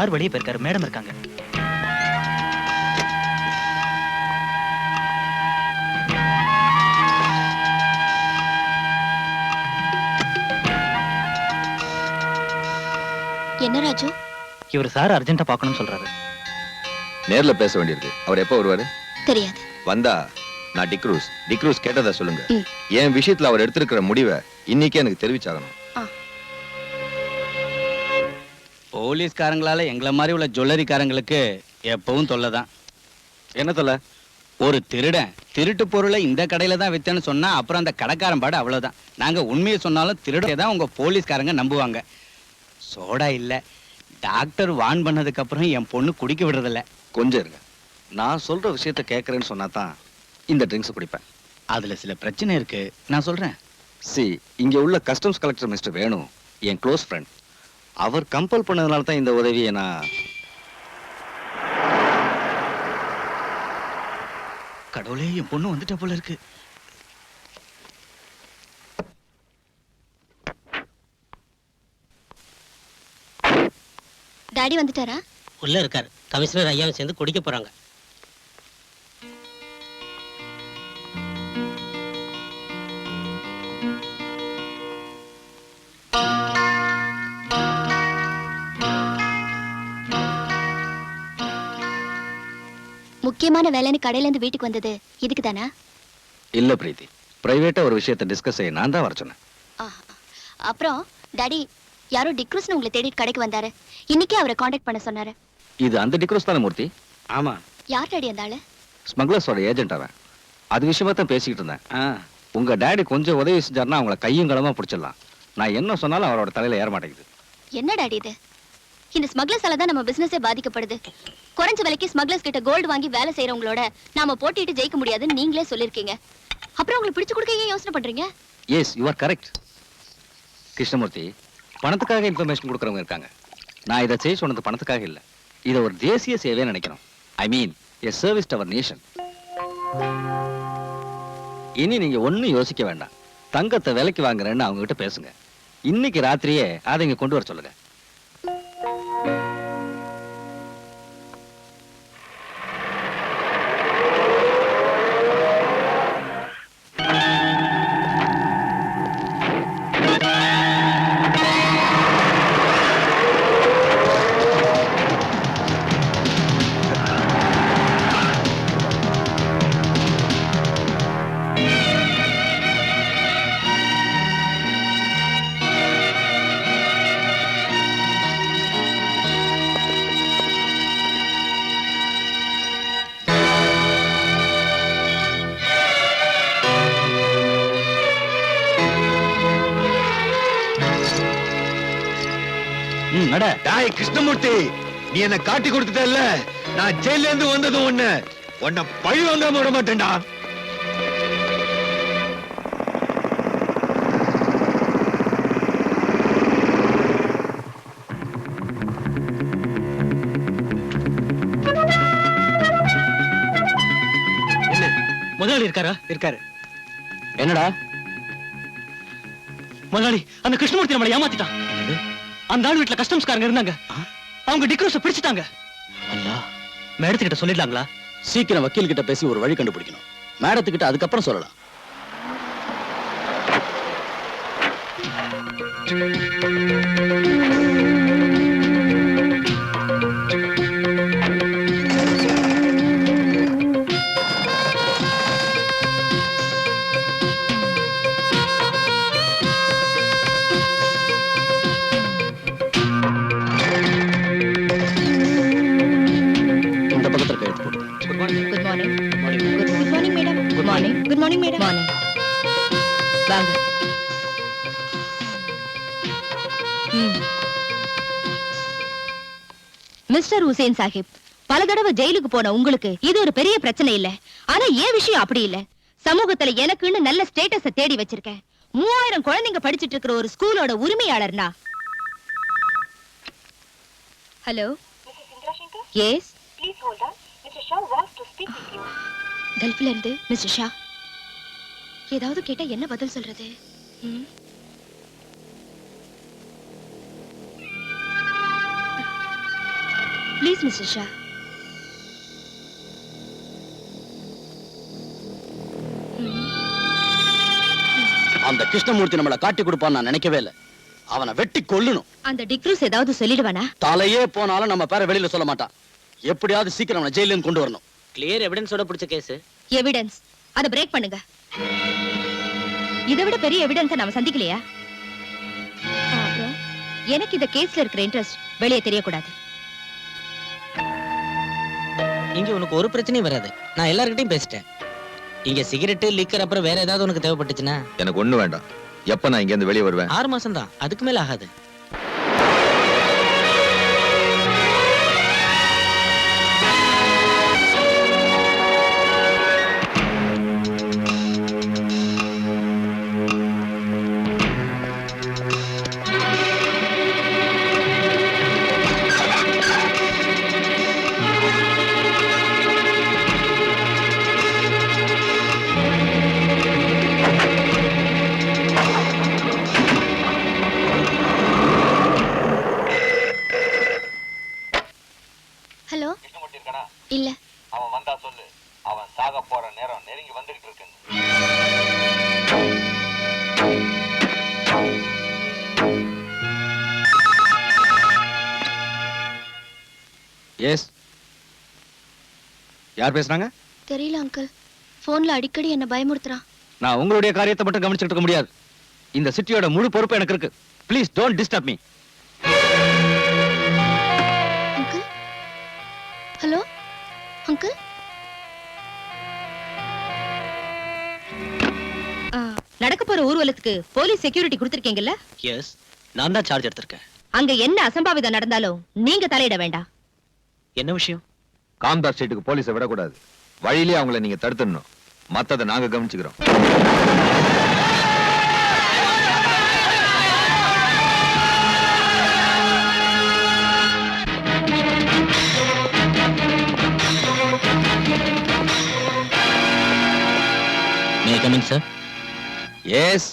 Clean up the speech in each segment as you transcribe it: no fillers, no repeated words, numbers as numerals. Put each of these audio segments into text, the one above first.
Sir வெளியே போயிருக்காரு, madam இருக்காங்க. என்ன ராஜு? இவர் சார் அர்ஜென்ட்டா பார்க்கணும்னு சொல்றாரு. நேர்ல பேச வேண்டியிருக்கு. அவர் எப்போ வருவாரு? தெரியாது. வந்தா நான் டிக்ரூஸ் கேட்டதா சொல்லுங்க. என் விஷயத்துல அவர் எடுத்திருக்கிற முடிவை இன்னைக்கே எனக்கு தெரிவிச்சாகணும். போலீஸ்காரங்களால எங்களை மாதிரி உள்ள ஜுவல்லரிக்காரங்களுக்கு எப்பவும் தொல்லைதான். என்ன தொல்லை? ஒரு திருடன் திருட்டு பொருளை இந்த கடையில தான் வித்தேன்னு சொன்னா அப்புறம் அந்த கடைக்காரன் பாடு அவ்வளவுதான். நாங்க உண்மையை சொன்னாலும் திருடே தான் உங்க போலீஸ்காரங்க நம்புவாங்க. சோடா இல்ல, டாக்டர் வான் பண்ணதுக்கு அப்புறம் என் பொண்ணு குடிக்க விடுறதில்ல. கொஞ்சம் இருங்க, நான் சொல்ற விஷயத்த கேட்கறேன்னு சொன்னா தான் இந்த ட்ரிங்க்ஸ் குடிப்பேன். அதுல சில பிரச்சனை இருக்கு, நான் சொல்றேன். இங்க உள்ள கஸ்டம்ஸ் கலெக்டர் மிஸ்டர் வேணு என் க்ளோஸ் ஃப்ரெண்ட். அவர் கம்பல் பண்ணதுனால தான் இந்த உதவியை நான். கடவுளே, என் பொண்ணு வந்துட்ட போல இருக்கு. டாடி வந்துட்டாரா? உள்ள இருக்காரு. கமிஷனர் ஐயாவும் சேர்ந்து குடிக்க போறாங்க. முக்கியமான வேலைன்னு கடையில இருந்து வீட்டுக்கு வந்தது இதுக்கு தானா? இல்ல பிரீத்தி, பிரைவேட்டா ஒரு விஷயத்தை டிஸ்கஸ் செய்ய நான் தான் வர சொன்னேன். அப்புறம் டாடி யாரோ டிக்ரூஸ்னு உங்களை தேடிட்டு கடைக்கு வந்தாரு. இன்னைக்கே அவரை காண்டாக்ட் பண்ண சொன்னாரு. இது அந்த டிக்ரூஸ் தானே மூர்த்தி? ஆமா. யார் டாடி அந்த ஆளு? ஸ்மக்லர்ஸோட ஏஜென்ட் அவன். அது விஷயமா தான் பேசிக்கிட்டு இருந்தேன். உங்க டாடி கொஞ்சம் உதவி செஞ்சாருன்னா அவங்கள கையும் களமா பிடிச்சிடலாம். நான் என்ன சொன்னாலும் அவரோட தலையில ஏற மாட்டேங்குது. என்ன டாடி இது? இந்த ஸ்மக்லர்ஸால தான் நம்ம பிசினஸே பாதிக்கப்படுது. குறைஞ்ச விலைக்கு ஸ்மக்லர்ஸ் கிட்ட கோல்டு வாங்கி வேலை செய்யறவங்களோட நாம போட்டிட்டு ஜெயிக்க முடியாதுன்னு நீங்களே சொல்லிருக்கீங்க. அப்புறம் உங்களுக்கு பிடிச்சு கொடுக்க ஏன் யோசனை பண்றீங்க? Yes, you are correct. Krishnamurthy, பணத்துக்காக இன்ஃபர்மேஷன் கொடுக்கறவங்க இருக்காங்க. நான் இதை செய்ய சொன்னது பணத்துக்காக இல்ல. இதை ஒரு தேசிய சேவையை நினைக்கணும். I mean a service to our nation. இனி நீங்க ஒன்னும் யோசிக்க வேண்டாம். தங்கத்தை விலைக்கு வாங்குறேன்னு அவங்க கிட்ட பேசுங்க. இன்னைக்கு ராத்திரியே அதை இங்க கொண்டு வர சொல்லுங்க. கிருஷ்ணமூர்த்தி, நீ என்ன காட்டி கொடுத்துட்டல்ல, நான் ஜெயில இருந்து வந்ததும் உன்னை பழி வாங்காம விட மாட்டேன்டா. முதலாளி இருக்காரா? இருக்காரு. என்னடா முதலாளி, அந்த கிருஷ்ணமூர்த்தி நம்மளை ஏமாத்திட்டான். அந்த ஆள் வீட்டுல கஸ்டம்ஸ்காரங்க இருந்தாங்க. அவங்க டிக்ரூஸ பிடிச்சிட்டாங்க. அல்லா, மேடத்துக்கிட்ட சொல்லிடலாங்களா? சீக்கிரம் வக்கீல் கிட்ட பேசி ஒரு வழி கண்டுபிடிக்கணும். மேடத்துக்கிட்ட அதுக்கப்புறம் சொல்லலாம். மிஸ்டர் ஹுசேன் சாஹிப், பல தடவை ஜெயிலுக்கு போன உங்களுக்கு இது ஒரு பெரிய பிரச்சனை இல்ல. ஆனா ஏன் விஷயம் அப்படி இல்ல. சமூகத்துல எனக்குன்னு நல்ல ஸ்டேட்டஸ தேடி வச்சிருக்கேன். 3000 குழந்தைங்க படிச்சிட்டு இருக்கிற ஒரு ஸ்கூலோட உரிமையாளர்னா. Hello, yes, please hold on. Mister Shah wants to speak with you. கல்ஃப்ல இருந்து மிஸ்டர் ஷா. ஏதாவது கேட்டா என்ன பதில் சொல்றது? Please mister Shah. அந்த கிருஷ்ணமூர்த்தி நம்மள காட்டி கொடுப்பான்னு நான் நினைக்கவே இல்லை. அவனை வெட்டி கொல்லணும். அந்த டிக்ரூஸ் ஏதாவது சொல்லிடுவானா? தலையே போனாலும் நம்ம பேரை வெளியில சொல்ல மாட்டான். எப்படியாவது சீக்கிரம் அவனை ஜெயில இருந்து கொண்டு வரணும். கிளியர் எவிடன்ஸோட பிடிச்ச கேஸ். எவிடன்ஸ் அத பிரேக் பண்ணுங்க. இதை விட பெரிய எவிடன்ஸை நாம சந்திக்கலையா? அப்புறம் எனக்கு இந்த கேஸ்ல இருக்கிற இன்ட்ரெஸ்ட் வெளியே தெரியக்கூடாது. இங்க உனக்கு ஒரு பிரச்சனையும் வராது. நான் எல்லார்கிட்டயும் பேசிட்டேன். இங்க சிகரெட் லிக்கர் அப்புறம் வேற ஏதாவது உனக்கு தேவைப்பட்டுச்சுன்னா எனக்கு ஒண்ணு வேண்டாம். எப்ப நான் இங்க இருந்து வெளியே வருவேன்? 6 மாசம் தான், அதுக்கு மேல ஆகாது. ஹலோ, இல்ல. அவன் வந்தா சொல்லு. அவன் சாக போற நேரம் நெருங்கி வந்துகிட்டு இருக்கு. எஸ், யார் பேசுறாங்க? தெரியல அங்கிள். போன்ல அடிக்கடி என்ன பயமுறுத்துறான். நான் உங்களுடைய காரியத்தை மட்டும் கவனிச்சுட்டு இருக்க முடியாது. இந்த சிட்டியோட முழு பொறுப்பு எனக்கு இருக்கு. Please don't disturb me. Uncle, hello uncle. நடக்க போற ஊர்வலத்துக்கு போலீஸ் செக்யூரிட்டி கொடுத்திருக்கீங்கல்ல? எஸ், நான் தான் சார்ஜ் எடுத்திருக்கேன். அங்க என்ன அசம்பாவிதம் நடந்தாலும் நீங்க தலையிட வேண்டாம். என்ன விஷயம்? காம்தார் ஸ்ட்ரீட்டுக்கு போலீஸை விடக்கூடாது. வழியிலே அவங்கள நீங்க தடுத்துடணும். மத்ததை நாங்க கவனிச்சுக்கிறோம். May I come in sir? Yes.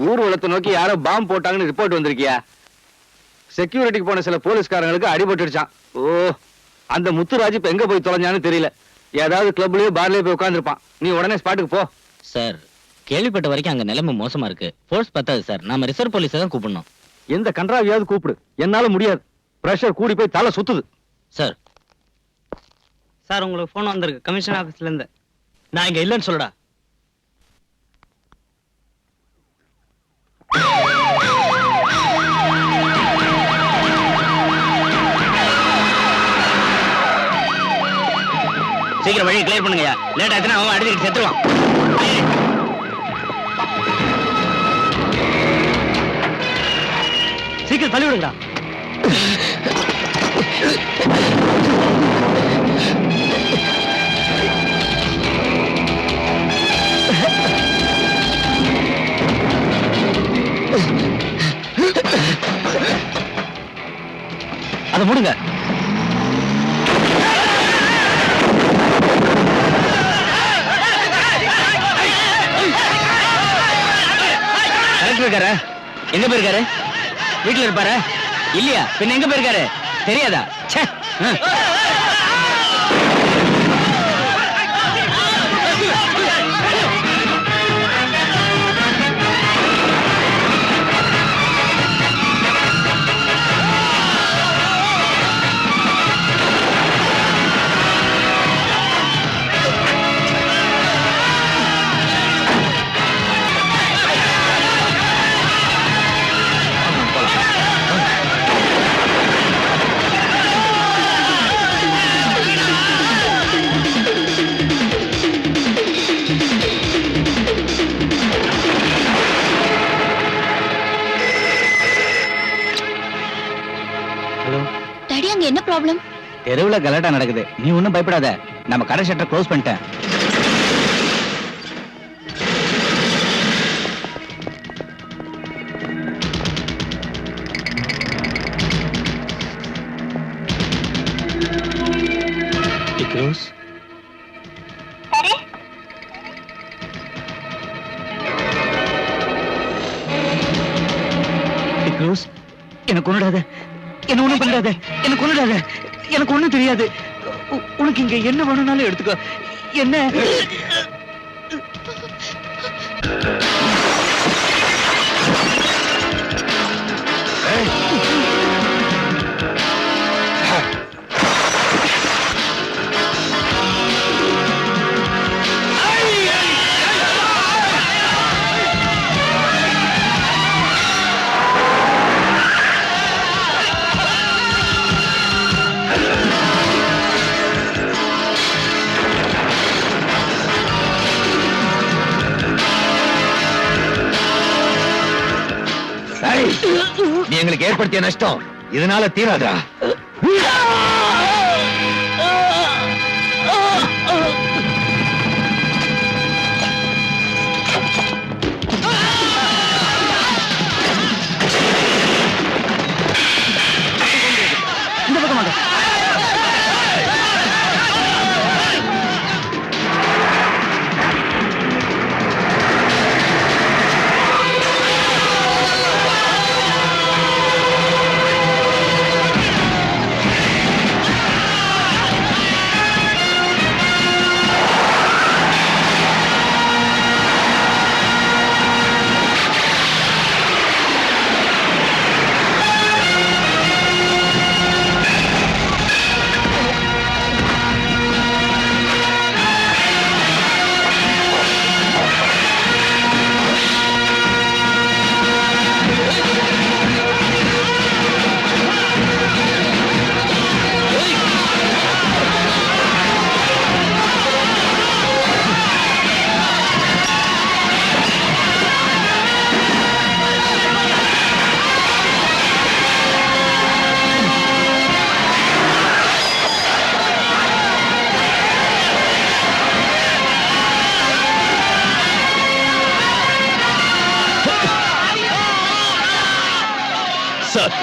ஊர்வலத்தை நோக்கி யாரோ பாம்பு போட்டாங்கன்னு ரிப்போர்ட் வந்திருக்கியா? செக்யூரிட்டிக்கு போன சில போலீஸ்காரங்களுக்கு அடிபட்டுடுச்சான். ஓ, அந்த முத்துராஜ் இப்ப எங்க போய் தொலைஞ்சான்னு தெரியல. ஏதாவது கிளப்லயோ பார்லயோ போய் உட்கார்ந்துருப்பான். நீ உடனே ஸ்பாட்டுக்கு போ. சார், கேள்விப்பட்ட வரைக்கும் அங்க நிலைமை மோசமா இருக்கு. ஃபோர்ஸ் பத்தாது சார். நாம ரிசர்வ் போலீஸை தான் கூப்பிடணும். எந்த கன்றாவியாவது கூப்பிடு. என்னால முடியாது. பிரஷர் கூடி போய் தலை சுத்துது. சார், சார், உங்களுக்கு போன் வந்திருக்கு கமிஷன் ஆபீஸ்ல இருந்து. நான் இங்க இல்லைன்னு சொல்லடா. சீக்கிரம் வழியை கிளியர் பண்ணுங்க. லேட் ஆச்சுன்னா அவன் அடிச்சுட்டு செத்துருவான். சீக்கிரம் தள்ளி விடுங்கடா. அதை மூடுங்க. கலெக்டர் இருக்காரு? எங்க போயிருக்காரு? வீட்டுல இருப்பாரு இல்லையா? பின்ன எங்க போயிருக்காரு தெரியாதா? ச்சே. டாடி, அங்க என்ன ப்ராப்ளம்? தெருவுல கலாட்டா நடக்குது. நீ ஒண்ணும் பயப்படாத. நம்ம கடை ஷட்டர் க்ளோஸ் பண்ணிட்டேன். டிக்ரூஸ், எனக்கு கொன்னுடாத, என்ன ஒண்ணும் பண்ணிடாத, என்ன கொன்னுடாத, எனக்கு ஒண்ணும் தெரியாது. உனக்கு இங்க என்ன வேணும்னாலும் எடுத்துக்கோ. என்ன நீ எங்களுக்கு ஏற்படுத்திய நஷ்டம் இதனால தீராதா? இந்த பக்கமாக சார்,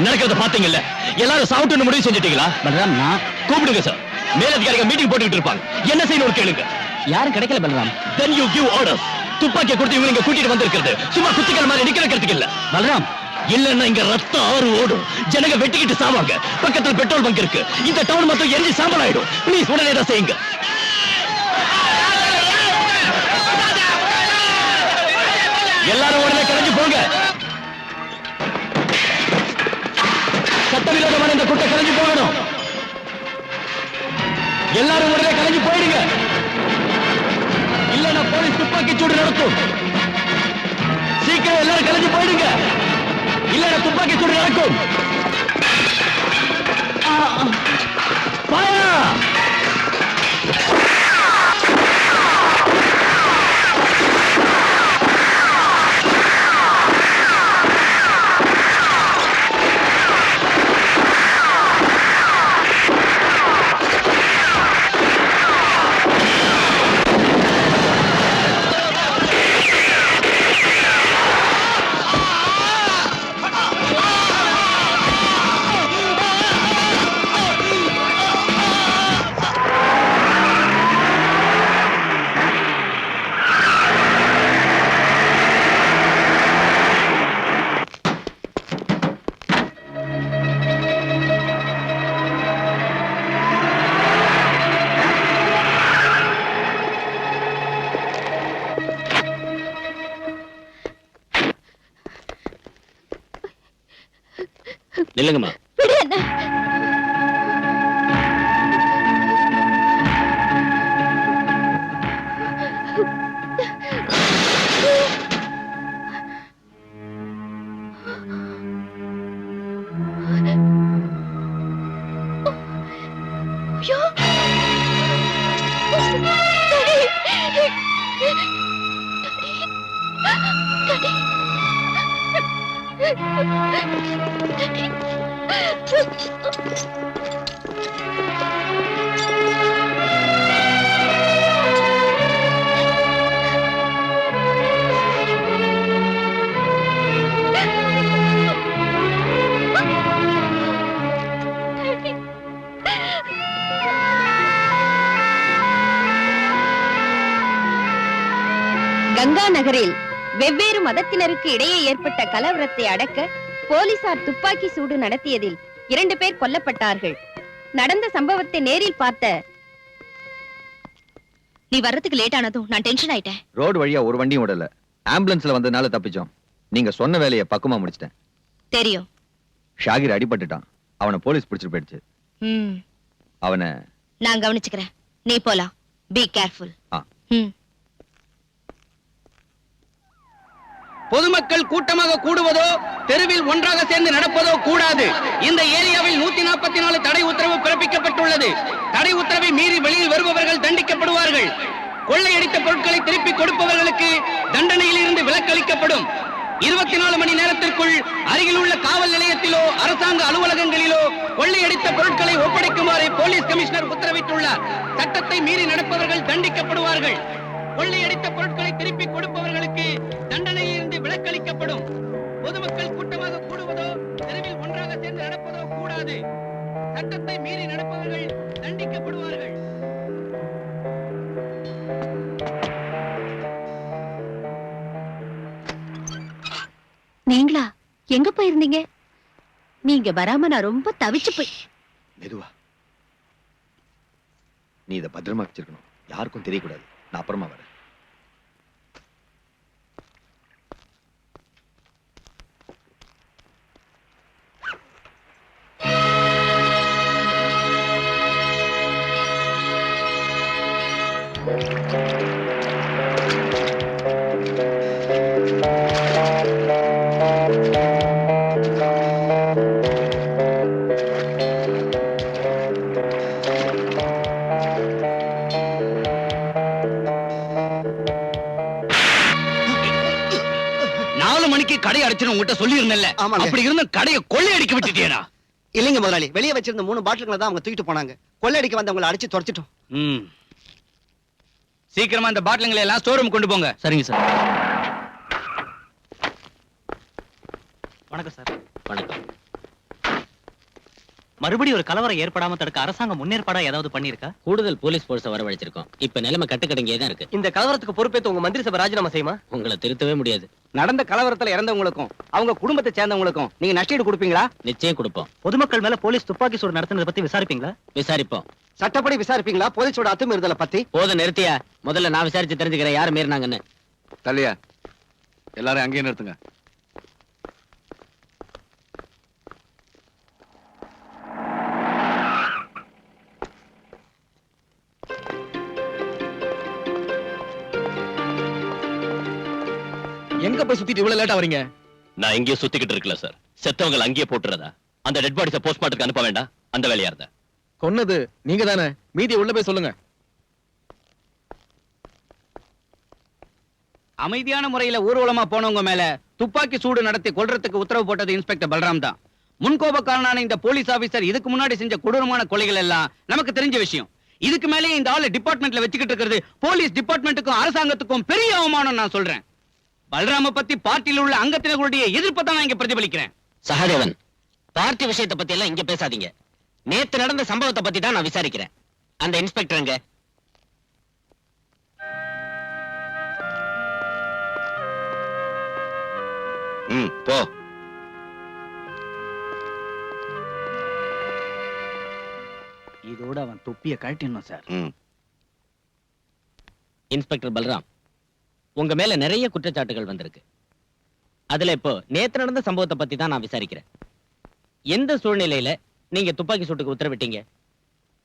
நடக்கிறத பாத்தீங்கல்ல, எல்லாரும் சாப்பிட்டு முடிவு செஞ்சுட்டீங்களா? பலராம், நான் கூப்பிடுங்க சார். மேலதிகாரிகள் மீட்டிங் போட்டுக்கிட்டு இருப்பாங்க. என்ன செய்யணும் கேளுங்க. யாரும் கிடைக்கல Balram. Then you give orders. துப்பாக்கியை கொடுத்து இவங்க இங்க கூட்டிட்டு வந்திருக்கிறது சும்மா குத்திகள் மாதிரி நிக்க வைக்கிறதுக்கு இல்ல. பலராம், இல்லன்னா இங்க ரத்தம் ஆறு ஓடும், ஜனங்க வெட்டிக்கிட்டு சாவாங்க. பக்கத்துல பெட்ரோல் பங்க் இருக்கு, இந்த டவுன் மொத்தம் எரிஞ்சு சாம்பல் ஆயிடும். ப்ளீஸ் உடனே தான் செய்யுங்க. எல்லாரும் உடனே கலைஞ்சு போங்க. சட்டவிரோதமான இந்த குட்டை கலைஞ்சு போகணும். எல்லாரும் உடனே கலைஞ்சு போயிடுங்க, இல்லன்னா போலீஸ் துப்பாக்கி சூடு நடத்தும். சீக்கிரம் எல்லாரும் கலைஞ்சு போயிடுங்க, இல்லன்னா துப்பாக்கி சூடு நடக்கும். Fire! நில்லுங்கம்மா. விடு என்ன. ஐயோ. கங்கா நகரில் வெவ்வேறு மதத்தினருக்கு இடையே ஏற்பட்ட கலவரத்தை அடக்க போலீசார் துப்பாக்கி சூடு நடத்தியதில் 2 பேர் கொல்லப்பட்டார்கள். நடந்த சம்பவத்தை நேரில் பார்த்த நீ வர்றதுக்கு லேட் ஆனதும் நான் டென்ஷன் ஆயிட்டேன். ரோடு வழியா ஒரு வண்டியும் விடல, ஆம்புலன்ஸ்ல வந்ததுனால தப்பிச்சோம். நீங்க சொன்ன வேலையை பக்குவமா முடிச்சிட்டேன். தெரியும். ஷாகிர் அடிபட்டுட்டான், அவனை போலீஸ் பிடிச்சிட்டு போயிடுச்சு. அவனை நான் கவனிச்சுக்கிறேன், நீ போலாம். Be careful. பொதுமக்கள் கூட்டமாக கூடுவதோ தெருவில் ஒன்றாக சேர்ந்து நடப்பதோ கூடாது. இந்த ஏரியாவில் 144 தடை உத்தரவு பிறப்பிக்கப்பட்டுள்ளது. தடை உத்தரவை மீறி வெளியில் வருபவர்கள் தண்டிக்கப்படுவார்கள். கொள்ளையடித்த பொருட்களை திருப்பி கொடுப்பவர்களுக்கு தண்டனையில் இருந்து விலக்களிக்கப்படும். 24 மணி நேரத்திற்குள் அருகில் உள்ள காவல் நிலையத்திலோ அரசாங்க அலுவலகங்களிலோ கொள்ளையடித்த பொருட்களை ஒப்படைக்குமாறு போலீஸ் கமிஷனர் உத்தரவிட்டுள்ளார். சட்டத்தை மீறி நடப்பவர்கள் தண்டிக்கப்படுவார்கள். கொள்ளையடித்த பொருட்களை திருப்பி கொடுப்பவர்களுக்கு தண்டனையில் இருந்து விலக்களிக்கப்படும். பொதுமக்கள் கூட்டமாக கூடுவதோ தெருவில் ஒன்றாக சேர்ந்து நடப்பதோ கூடாது. சட்டத்தை மீறி நடப்பவர்கள் தண்டிக்கப்படுவார்கள். நீங்களா எங்க போயிருந்தீங்க? நீங்க வராம நான் ரொம்ப தவிச்சு போய். மெதுவா, நீ இதை பத்திரமா வச்சிருக்கணும், யாருக்கும் தெரியக்கூடாது. நான் அப்புறமா வரேன். கடை அடைச்சுன்னு உங்ககிட்ட சொல்லி இருந்தேன்ல, அப்படி இருந்த கடையை கொள்ளையடிக்க விட்டுட்டேனா? இல்லைங்க முதலாளி, வெளியே வச்சிருந்த 3 பாட்டில்களை தான் அவங்க தூக்கிட்டு போனாங்க. கொள்ளையடிக்க வந்தவங்களை அடிச்சு துரத்திட்டோம். சீக்கிரமா இந்த பாட்டில்களை எல்லாம் ஸ்டோர் ரூம் கொண்டு போங்க. சரிங்க சார். வணக்கம் சார். வணக்கம். மறுபடியும் ஒரு கலவரம் ஏற்படாம தடுக்க அரசாங்கம் முன்னேற்பாடா ஏதாவது பண்ணிருக்கா? கூடுதல் போலீஸ் போர்ஸை வரவழைச்சிருக்கோம். இப்ப நிலைமை கட்டுக்கடங்கியே தான் இருக்கு. இந்த கலவரத்துக்கு பொறுப்பேற்று உங்க மந்திரி சபை ராஜினாமா செய்யுமா? உங்களை திருத்தவே முடியாது. நடந்த கலவரத்துல இறந்தவங்களுக்கும் அவங்க குடும்பத்தை சேர்ந்தவங்களுக்கும் நீங்க நஷ்டஈடு கொடுப்பீங்களா? நிச்சயம் கொடுப்போம். பொதுமக்கள் மேல போலீஸ் துப்பாக்கி சூடு நடத்துனதை பத்தி விசாரிப்பீங்களா? விசாரிப்போம். சட்டப்படி விசாரிப்பீங்களா? போலீஸோட அத்துமீறுதலை பத்தி? போதும் நிறுத்தியா. முதல்ல நான் விசாரிச்சு தெரிஞ்சுக்கிறேன் யாரு மீறினாங்கன்னு. தள்ளியா, எல்லாரும் அங்கேயே நிறுத்துங்க. எங்க போய் சுத்திட்டு இவ்வளவு லேட்டா வரீங்க? நான் இங்கே சுத்திக்கிட்டு இருக்கல சார். செத்தவங்க அங்கேயே போட்டுறதா? அந்த டெட் பாடிஸ போஸ்ட்மார்ட்டத்துக்கு அனுப்ப வேண்டாம், அந்த வேலையா இருந்தா. கொன்னது நீங்க தானே, மீதி உள்ள போய் சொல்லுங்க. அமைதியான முறையில ஊர்வலமா போனவங்க மேல துப்பாக்கி சூடு நடத்தி கொல்றதுக்கு உத்தரவு போட்டது இன்ஸ்பெக்டர் பல்ராம் தான். முன்கோபக்காரனான இந்த போலீஸ் ஆபீசர் இதுக்கு முன்னாடி செஞ்ச கொடூரமான கொலைகள் எல்லாம் நமக்கு தெரிஞ்ச விஷயம். இதுக்கு மேலே இந்த ஆளு டிபார்ட்மெண்ட்ல வச்சுக்கிட்டு இருக்கிறது போலீஸ் டிபார்ட்மெண்ட்டுக்கும் அரசாங்கத்துக்கும் பெரிய அவமானம். நான் சொல்றேன், பல்ராம பத்தி பார்ட்டியில் உள்ள அங்கத்தினர்களுடைய எதிர்ப்பை தான் நான் இங்க பிரதிபலிக்கிறேன். சகாதேவன், பார்ட்டி விஷயத்தை பத்தி எல்லாம் இங்க பேசாதீங்க. நேத்து நடந்த சம்பவத்தை பத்தி தான் நான் விசாரிக்கிறேன். அந்த இன்ஸ்பெக்டருங்க போ. இதோட அவன் தொப்பியை கழட்டிடணும் சார். இன்ஸ்பெக்டர் பல்ராம், உங்க மேல நிறைய குற்றச்சாட்டுகள் வந்திருக்கு. அதுல இப்போ நேத்து நடந்த சம்பவத்தை பத்தி தான் நான் விசாரிக்கிறேன். எந்த சூழ்நிலையில நீங்க துப்பாக்கி சூட்டுக்கு உத்தரவிட்டீங்க?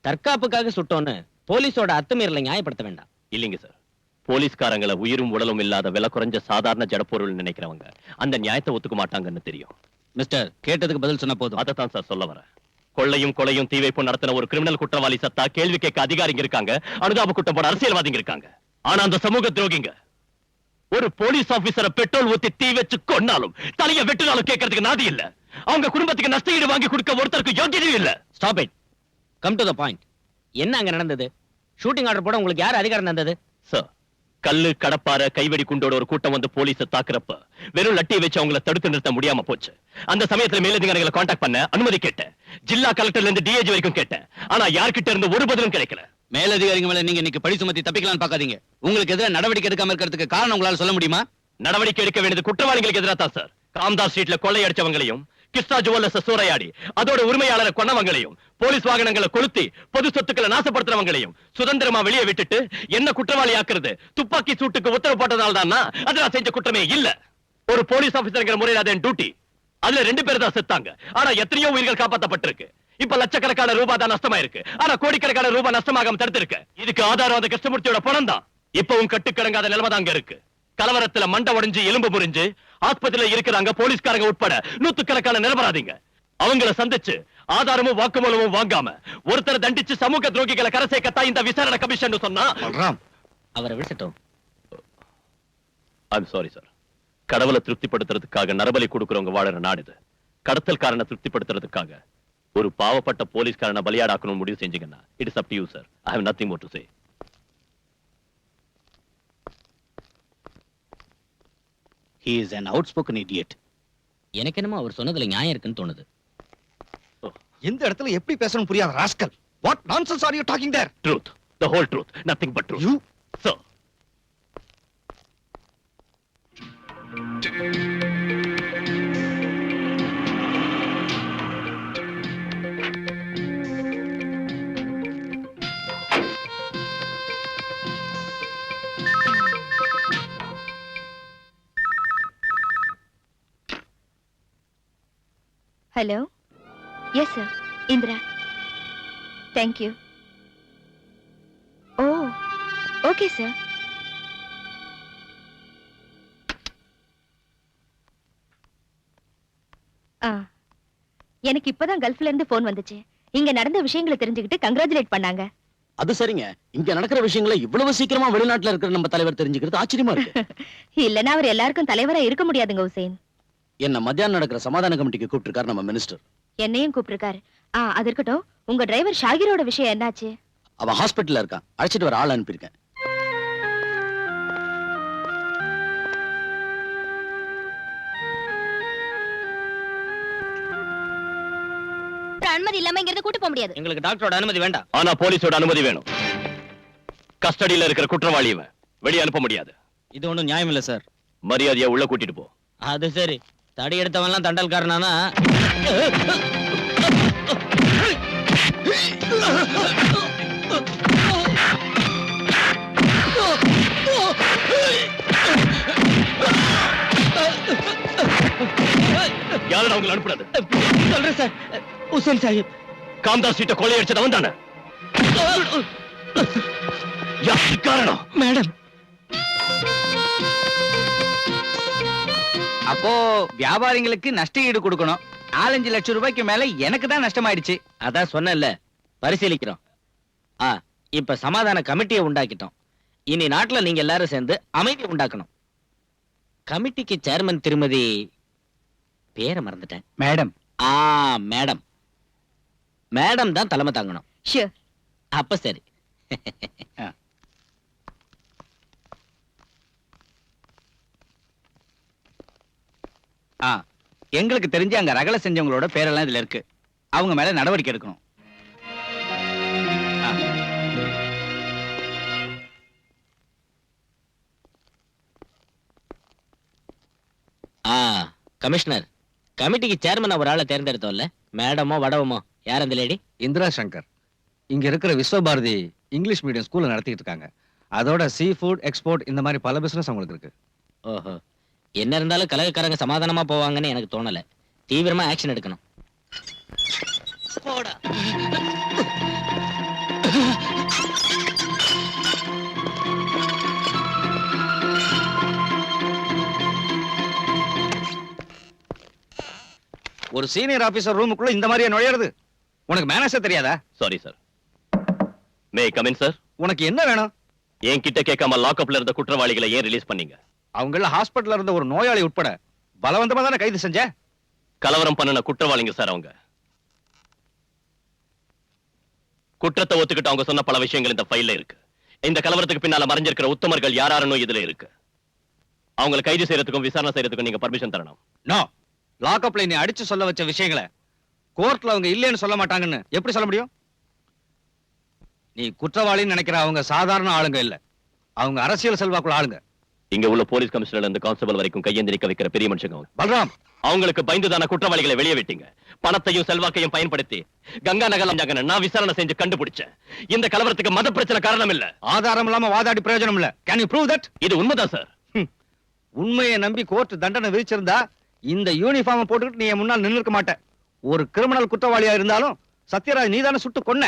தற்காப்புக்காக சுட்டோன்னு போலீஸோட அத்துமீறலை நியாயப்படுத்த வேண்டாம். இல்லைங்க சார், போலீஸ்காரங்களை உயிரும் உடலும் இல்லாத விலை குறைஞ்ச சாதாரண ஜடப்பொருள் நினைக்கிறவங்க அந்த நியாயத்தை ஒத்துக்க மாட்டாங்கன்னு தெரியும். மிஸ்டர், கேட்டதுக்கு பதில் சொன்ன போதும். அதைத்தான் சார் சொல்ல வரேன். கொள்ளையும் கொலையும் தீ வைப்பும் நடத்தின ஒரு கிரிமினல் குற்றவாளி சத்தா கேள்வி கேட்க அதிகாரிங்க இருக்காங்க, அனுதாப குற்றம் போட அரசியல்வாதிங்க இருக்காங்க. ஆனா அந்த சமூக துரோகிங்க ஒரு போலீஸ் ஆபீசரை பெட்ரோல் ஊத்தி தீ வச்சு கொன்னாலும் தலைய வெட்டினாலும் கேட்கறதுக்கு நாதி இல்ல. அவங்க குடும்பத்துக்கு நஷ்டஈடு வாங்கி கொடுக்க ஒருத்தருக்கு யோகியதையும் இல்ல. Stop it. Come to the point. என்ன அங்க நடந்தது? ஷூட்டிங் ஆர்டர் போட உங்களுக்கு யார் அதிகாரம் தந்தது? சார், கல்லு கடப்பார கைவெடி குண்டோட ஒரு கூட்டம் வந்து போலீஸை தாக்குறப்ப வெறும் லட்டியை வச்சு அவங்களை தடுத்து நிறுத்த முடியாம போச்சு. அந்த சமயத்துல மேலதிகாரிகளை காண்டாக்ட் பண்ண அனுமதி கேட்டேன். ஜில்லா கலெக்டர்ல இருந்து டிஏஜி வரைக்கும் கேட்டேன். ஆனா யார்கிட்ட இருந்து ஒரு பதிலும் கிடைக்கல. மேலதிகாரிங்க மேல நீங்க இன்னைக்கு பழி சுமத்தி தப்பிக்கலாம்னு பாக்காதீங்க. உங்களுக்கு எதிராக நடவடிக்கை எடுக்காம இருக்கிறதுக்கு காரணம் உங்களால சொல்ல முடியுமா? நடவடிக்கை எடுக்க வேண்டியது குற்றவாளிகளுக்கு எதிராக தான் சார். காம்தார் ஸ்ட்ரீட்ல கொள்ளை அடிச்சவங்களையும் கிருஷ்ணா ஜுவல்லர்ஸ் சூறையாடி அதோட உரிமையாளரை கொன்னவங்களையும் போலீஸ் வாகனங்களை கொளுத்தி பொது சொத்துக்களை நாசப்படுத்துறவங்களையும் சுதந்திரமா வெளியே விட்டுட்டு என்ன குற்றவாளி ஆக்குறது துப்பாக்கி சூட்டுக்கு உத்தரவு போட்டதால் தான் அது நான் செஞ்ச குற்றமே இல்ல. ஒரு போலீஸ் ஆபீசர்ங்கிற முறையில் அது என் டியூட்டி. அதுல 2 பேர் தான் செத்தாங்க. ஆனா எத்தனையோ உயிர்கள் காப்பாற்றப்பட்டிருக்கு. இப்ப லட்சக்கணக்கான ரூபாய் தான் நஷ்டமாயிருக்கு. ஆனா கோடிக்கணக்கான ரூபாய் நஷ்டமாகாம தடுத்திருக்கு. இதுக்கு ஆதாரம் அந்த கிருஷ்ணமூர்த்தியோட பணம் தான். இப்பவும் கட்டுக்கடங்காத நிலைமை தான் அங்க இருக்கு. கலவரத்துல மண்டை உடைஞ்சு எலும்பு முறிஞ்சு ஆஸ்பத்திரியில இருக்கிறாங்க போலீஸ்காரங்க உட்பட நூத்துக்கணக்கான நிரபராதிங்க. அவங்கள சந்திச்சு ஆதாரமும் வாக்குமூலமும் வாங்காம ஒருத்தரை தண்டிச்சு சமூக துரோகிகளை கரை சேர்க்கத்தான் இந்த விசாரணை கமிஷன் சொன்னா. அவரை விட்டுட்டோம். I'm sorry sir. கடவுளை திருப்திப்படுத்துறதுக்காக நரபலி கொடுக்கறவங்க வாழற நாடு இது. கடத்தல்காரனை திருப்திப்படுத்துறதுக்காக ஒரு பாவப்பட்ட போலீஸ்காரனை பலியாடாக்கணும் முடிவு செஞ்சீங்கன்னா it is up to you sir. I have nothing more to say. He is an outspoken idiot. எனக்கு என்னமோ அவர் சொன்னதுல நியாயம் இருக்குன்னு தோணுது. இந்த இடத்துல எப்படி பேசணும் புரியாத rascal. What nonsense are you talking there? Truth, the whole truth, nothing but truth. You? Sir. Hello? Yes, sir. Indra. Thank you. Oh, okay, sir. எனக்கு இப்பதான் கல்ஃப்ல இருந்து போன் வந்துச்சு. இங்க நடந்த விஷயங்களை தெரிஞ்சுக்கிட்டு கங்க்ராச்சுலேட் பண்ணாங்க. அது சரிங்க. இங்க நடக்கிற விஷயங்களை இவ்வளவு சீக்கிரமா வெளிநாட்டுல இருக்கிற நம்ம தலைவர் தெரிஞ்சுக்கிறது ஆச்சரியமா இருக்கு. இல்லனா அவர் எல்லாருக்கும் தலைவரா இருக்க முடியாதுங்க ஹுசேன். என்ன மத்தியானம் நடக்கிற சமாதான கமிட்டிக்கு கூப்பிட்டிருக்காரு நம்ம மினிஸ்டர். என்னையும் கூப்பிட்டிருக்காரு. அது இருக்கட்டும், உங்க டிரைவர் ஷாகிரோட விஷயம் என்னாச்சு? அவன் ஹாஸ்பிட்டல்ல இருக்கான். அழைச்சிட்டு வர ஆள் அனுப்பியிருக்கேன். அனுமதி இல்லாம இங்க கூட்டி போக முடியாது. எங்களுக்கு டாக்டரோட அனுமதி வேண்டாம். ஆனா போலீஸோட அனுமதி வேணும். கஸ்டடியில இருக்கிற குற்றவாளியை வெளியே அனுப்ப முடியாது. இது ஒண்ணும் நியாயம் இல்ல சார். மரியாதையா உள்ள கூட்டிட்டு போ. அது சரி. தடி எடுத்தவன் எல்லாம் தண்டல்காரனானா? யாரும் அவங்களை அனுப்புறது? சொல்றேன் சார். ஹுசேன் சாஹிப் காம்தாஸ் சீட்டை கொள்ளையடிச்சது அவன் தானே? யாரு காரணம்? மேடம். அப்போ வியாபாரிகளுக்கு நஷ்ட ஈடு கொடுக்கணும். 4-5 லட்சம் ரூபாய்க்கு மேல எனக்கு தான் நஷ்டமாயிடுச்சு. அதான் சொன்னேன்ல, பரிசீலிக்கிறோம். இப்ப சமாதான கமிட்டியை உண்டாக்கிட்டோம். இனி நாட்டுல நீங்க எல்லாரும் சேர்ந்து அமைதி உண்டாக்கணும். கமிட்டிக்கு சேர்மன் திருமதி பேரை மறந்துட்டேன். மேடம். மேடம். மேடம் தான் தலைமை தாங்கணும். ஷூர். அப்ப சரி. எங்களுக்கு தெரிஞ்சு அங்க ரகலை செஞ்சவங்களோட பேரெல்லாம் இதுல இருக்கு. அவங்க மேல நடவடிக்கை எடுக்கணும். கமிஷனர், கமிட்டிக்கு சேர்மன் ஒரு ஆளை தேர்ந்தெடுத்தோம்ல, மேடமோ வடவமோ யார் அந்த லேடி? இந்திரா சங்கர். இங்க இருக்கிற விஸ்வபாரதி இங்கிலீஷ் மீடியம் ஸ்கூல்ல நடத்திட்டு இருக்காங்க. அதோட சீ ஃபுட் எக்ஸ்போர்ட் இந்த மாதிரி பல பிசினஸ் அவங்களுக்கு இருக்கு. ஓஹோ. என்ன இருந்தாலும் கலகக்காரங்க சமாதானமா போவாங்கன்னு எனக்கு தோணல. தீவிரமா ஆக்ஷன் எடுக்கணும். ஒரு சீனியர் ஆபீசர் ரூமுக்குள்ள இந்த மாதிரியே நுழையிறது? உனக்கு மேனேஜர் தெரியாதா? Sorry sir. May come in sir. உனக்கு என்ன வேணும்? என்கிட்ட கேட்காம லாக்அப்ல இருந்த குற்றவாளிகளை ஏன் ரிலீஸ் பண்ணீங்க? அவங்கள ஹாஸ்பிடல்ல இருந்த ஒரு நோயாளி உட்பட பலவந்தமா தானே கைது செஞ்ச? கலவரம் பண்ணின குற்றவாளிங்க சார் அவங்க. குற்றத்தை ஒத்துக்கிட்டு அவங்க சொன்ன பல விஷயங்கள் இந்த ஃபைல்ல இருக்கு. இந்த கலவரத்துக்கு பின்னால மறைஞ்சிருக்கிற உத்தமர்கள் யாராருன்னு இதுல இருக்கு. அவங்களை கைது செய்யறதுக்கும் விசாரணை செய்யறதுக்கும் நீங்க பர்மிஷன் தரணும். நோ. லாக்அப்ல நீ அடிச்சு சொல்ல வச்ச விஷயங்களை கோர்ட்ல அவங்க இல்லைன்னு சொல்ல மாட்டாங்கன்னு எப்படி சொல்ல முடியும்? நீ குற்றவாளின்னு நினைக்கிற அவங்க சாதாரண ஆளுங்க இல்ல. அவங்க அரசியல் செல்வாக்குள்ள ஆளுங்க. இங்க உள்ள போலீஸ் கமிஷனர் இந்த கான்ஸ்டபிள் வரைக்கும் கையெந்திரிக்க வைக்கிற பெரிய மனுஷங்க அவங்க. பல்ராம், அவங்களுக்கு பயந்துதான குற்றவாளிகளை வெளியே விட்டீங்க. பணத்தையும் செல்வாக்கையும் பயன்படுத்தி கங்கா நகர் நான் விசாரணை செஞ்சு கண்டுபிடிச்சேன். இந்த கலவரத்துக்கு மத பிரச்சனை காரணம் இல்ல. ஆதாரம் இல்லாம வாதாடி பிரயோஜனம் இல்ல. Can you prove that? இது உண்மைதான் சார். உண்மையை நம்பி கோர்ட் தண்டனை விதிச்சிருந்தா இந்த யூனிஃபார்ம் போட்டுக்கிட்டு நீ முன்னால் நின்று இருக்க மாட்ட. ஒரு கிரிமினல் குற்றவாளியா இருந்தாலும் சத்யராஜ் நீதான சுட்டு கொன்ன.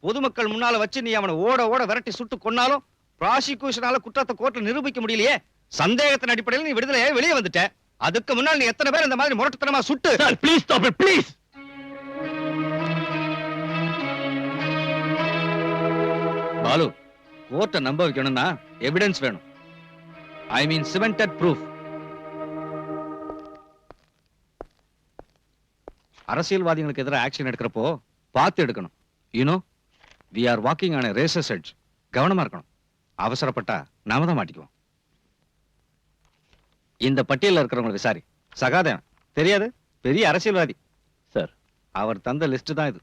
பொதுமக்கள் முன்னால வச்சு நீ அவனை ஓட ஓட விரட்டி சுட்டு கொன்னாலும் ப்ராசிக்யூஷனால குற்றத்தை கோர்ட்ல நிரூபிக்க முடியலையே. சந்தேகத்தின் அடிப்படையில் நீ விடுதலையே வெளியே வந்துட்ட. அதுக்கு முன்னால் நீ எத்தனை பேர் இந்த மாதிரி முரட்டுத்தனமா சுட்டு? Sir please stop it please. Balu, கோர்ட்டை நம்ப வைக்கணும்னா எவிடன்ஸ் வேணும். I mean cemented proof. அரசியல்வாதிகளுக்கு எதிராக ஆக்ஷன் எடுக்கிறப்போ பார்த்து எடுக்கணும். You know, we are walking on a razor's edge. கவனமா இருக்கணும். அவசரப்பட்டா நாம தான் மாட்டிக்குவோம். இந்த பட்டியல்ல இருக்கிறவங்க விசாரி. சகாதேவன் தெரியாது, பெரிய அரசியல்வாதி சார். அவர் தந்த லிஸ்ட் தான் இது.